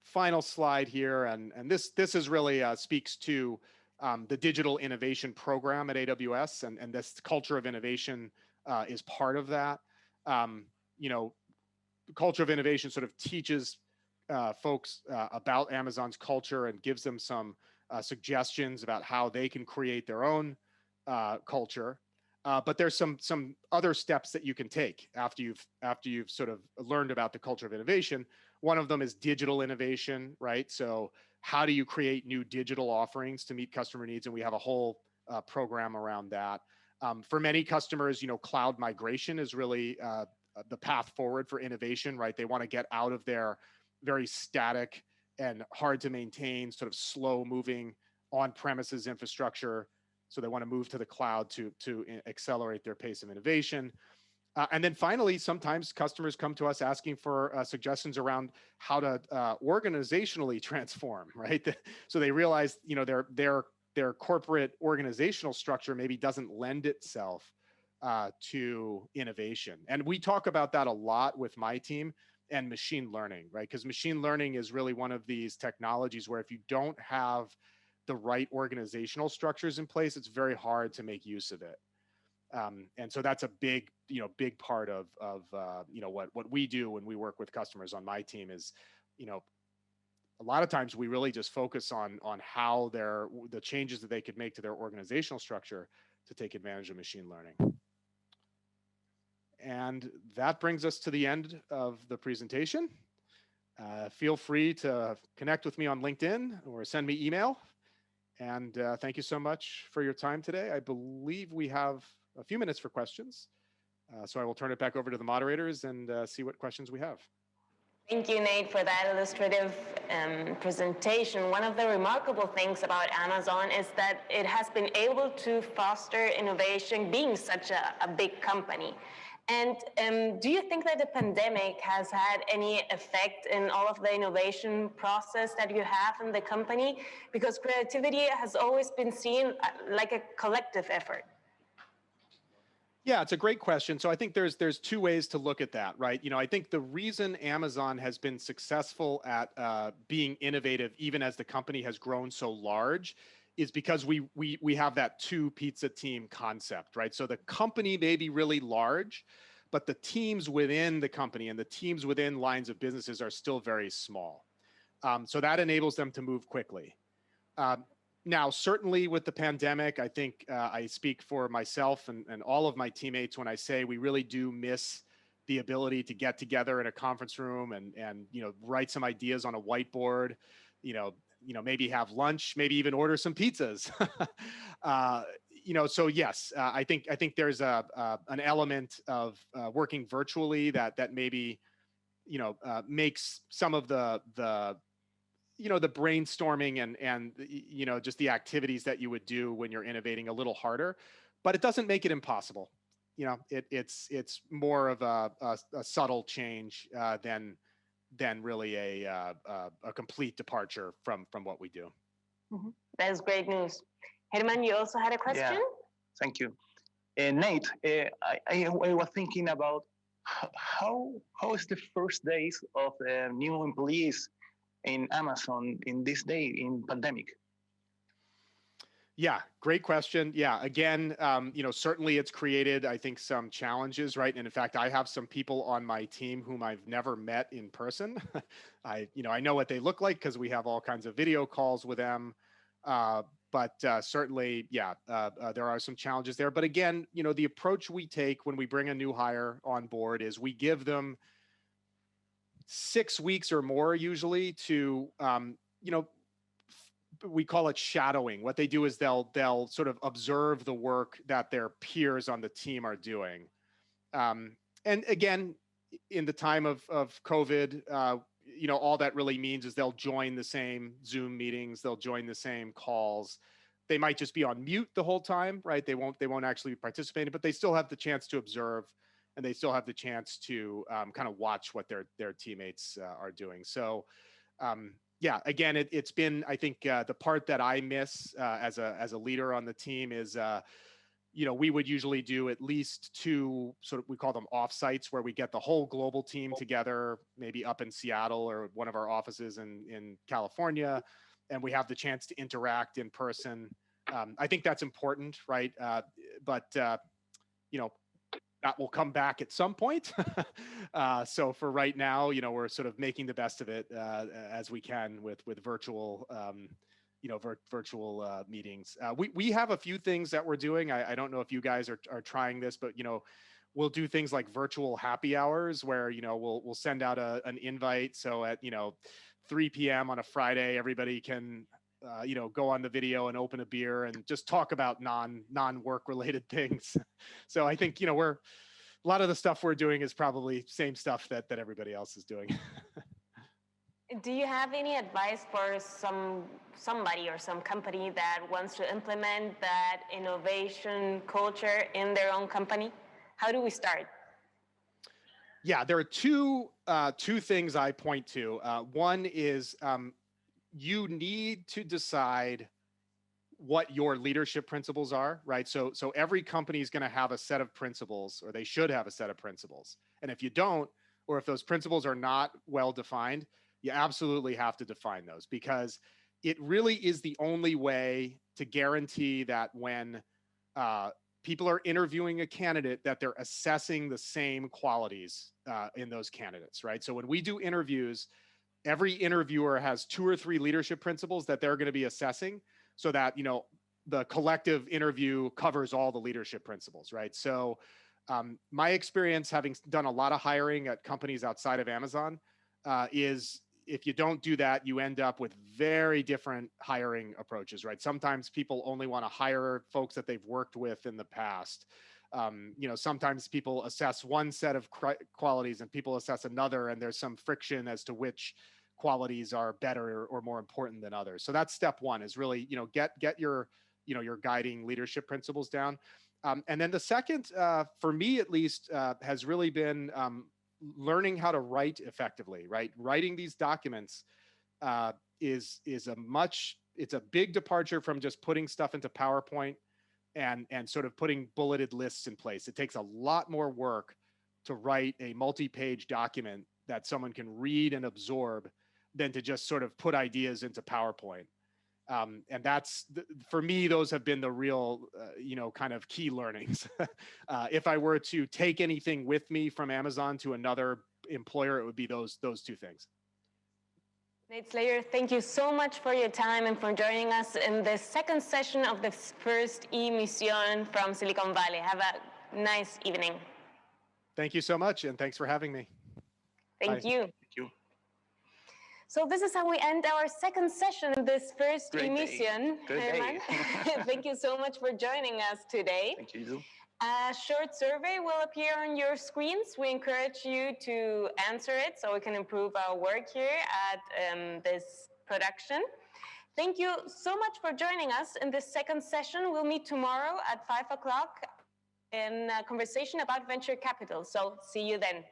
[SPEAKER 7] final slide here, and this is really speaks to the digital innovation program at AWS, and this culture of innovation is part of that. The culture of innovation sort of teaches folks about Amazon's culture and gives them some suggestions about how they can create their own culture. But there's some other steps that you can take after you've sort of learned about the culture of innovation. One of them is digital innovation, right? So how do you create new digital offerings to meet customer needs? And we have a whole program around that. For many customers, cloud migration is really the path forward for innovation, right? They want to get out of their very static and hard to maintain, sort of slow moving on-premises infrastructure. So they want to move to the cloud to accelerate their pace of innovation. And then finally, sometimes customers come to us asking for suggestions around how to organizationally transform, right? So they realize, their their corporate organizational structure maybe doesn't lend itself to innovation. And we talk about that a lot with my team and machine learning, right? Because machine learning is really one of these technologies where if you don't have the right organizational structures in place, it's very hard to make use of it. And so that's a big, big part of what we do when we work with customers on my team is, a lot of times we really just focus on how the changes that they could make to their organizational structure to take advantage of machine learning. And that brings us to the end of the presentation. Feel free to connect with me on LinkedIn or send me email. And thank you so much for your time today. I believe we have a few minutes for questions. So I will turn it back over to the moderators and see what questions we have.
[SPEAKER 1] Thank you, Nate, for that illustrative presentation. One of the remarkable things about Amazon is that it has been able to foster innovation being such a big company. And do you think that the pandemic has had any effect in all of the innovation process that you have in the company? Because creativity has always been seen like a collective effort.
[SPEAKER 7] Yeah, it's a great question. So I think there's two ways to look at that, right? I think the reason Amazon has been successful at being innovative, even as the company has grown so large, is because we have that two pizza team concept, right? So the company may be really large, but the teams within the company and the teams within lines of businesses are still very small. So that enables them to move quickly. Now, certainly with the pandemic, I think I speak for myself and all of my teammates when I say we really do miss the ability to get together in a conference room and write some ideas on a whiteboard, maybe have lunch, maybe even order some pizzas. So yes, I think there's an element of working virtually that maybe makes some of the brainstorming and just the activities that you would do when you're innovating a little harder, but it doesn't make it impossible. It's more of a subtle change than really a complete departure from what we do.
[SPEAKER 1] Mm-hmm. That is great news. Herman, you also had a question?
[SPEAKER 8] Yeah, thank you. Nate, I was thinking about how is the first days of the new employees in Amazon in this day in pandemic?
[SPEAKER 7] Yeah, great question. Yeah, again, certainly it's created, I think, some challenges, right? And in fact, I have some people on my team whom I've never met in person. I know what they look like because we have all kinds of video calls with them. But certainly, yeah, there are some challenges there. But again, the approach we take when we bring a new hire on board is we give them 6 weeks or more usually to, we call it shadowing. What they do is they'll sort of observe the work that their peers on the team are doing. And again, in the time of COVID, all that really means is they'll join the same Zoom meetings, they'll join the same calls. They might just be on mute the whole time, right? They won't actually be participating, but they still have the chance to observe, and they still have the chance to kind of watch what their teammates are doing. So, yeah, again, it's been, I think, the part that I miss as a leader on the team is, we would usually do at least 2 sort of, we call them offsites, where we get the whole global team together, maybe up in Seattle or one of our offices in California, and we have the chance to interact in person. I think that's important, right? But that will come back at some point. So for right now, we're sort of making the best of it as we can with virtual, virtual meetings. We have a few things that we're doing. I don't know if you guys are trying this, but we'll do things like virtual happy hours where we'll send out an invite. So at 3 p.m. on a Friday, everybody can go on the video and open a beer and just talk about non-work related things. So I think, a lot of the stuff we're doing is probably same stuff that everybody else is doing.
[SPEAKER 1] Do you have any advice for somebody or some company that wants to implement that innovation culture in their own company? How do we start?
[SPEAKER 7] Yeah, there are two things I point to. One is you need to decide what your leadership principles are, right? So every company is going to have a set of principles, or they should have a set of principles. And if you don't, or if those principles are not well defined, you absolutely have to define those, because it really is the only way to guarantee that when people are interviewing a candidate, that they're assessing the same qualities in those candidates, right? So when we do interviews, every interviewer has 2 or 3 leadership principles that they're going to be assessing, so that, you know, the collective interview covers all the leadership principles, right? So my experience, having done a lot of hiring at companies outside of Amazon, is if you don't do that, you end up with very different hiring approaches, right? Sometimes people only want to hire folks that they've worked with in the past. You know, sometimes people assess one set of qualities and people assess another, and there's some friction as to which qualities are better or more important than others. So that's step one, is really, you know, get your, you know, your guiding leadership principles down. And then the second, for me at least, has really been learning how to write effectively, right? Writing these documents is it's a big departure from just putting stuff into PowerPoint and sort of putting bulleted lists in place. It takes a lot more work to write a multi-page document that someone can read and absorb than to just sort of put ideas into PowerPoint. And that's, for me, those have been the real, you know, kind of key learnings. If I were to take anything with me from Amazon to another employer, it would be those 2 things.
[SPEAKER 1] Nate Slayer, thank you so much for your time and for joining us in the second session of this first E-Mission from Silicon Valley. Have a nice evening.
[SPEAKER 7] Thank you so much, and thanks for having me.
[SPEAKER 1] Thank
[SPEAKER 7] Bye.
[SPEAKER 1] you.
[SPEAKER 8] Thank you.
[SPEAKER 1] So this is how we end our second session in this first
[SPEAKER 8] Great
[SPEAKER 1] E-Mission.
[SPEAKER 8] day.
[SPEAKER 1] Thank you so much for joining us today.
[SPEAKER 8] Thank you.
[SPEAKER 1] A short survey will appear on your screens. We encourage you to answer it so we can improve our work here at this production. Thank you so much for joining us in this second session. We'll meet tomorrow at 5 o'clock in a conversation about venture capital. So see you then.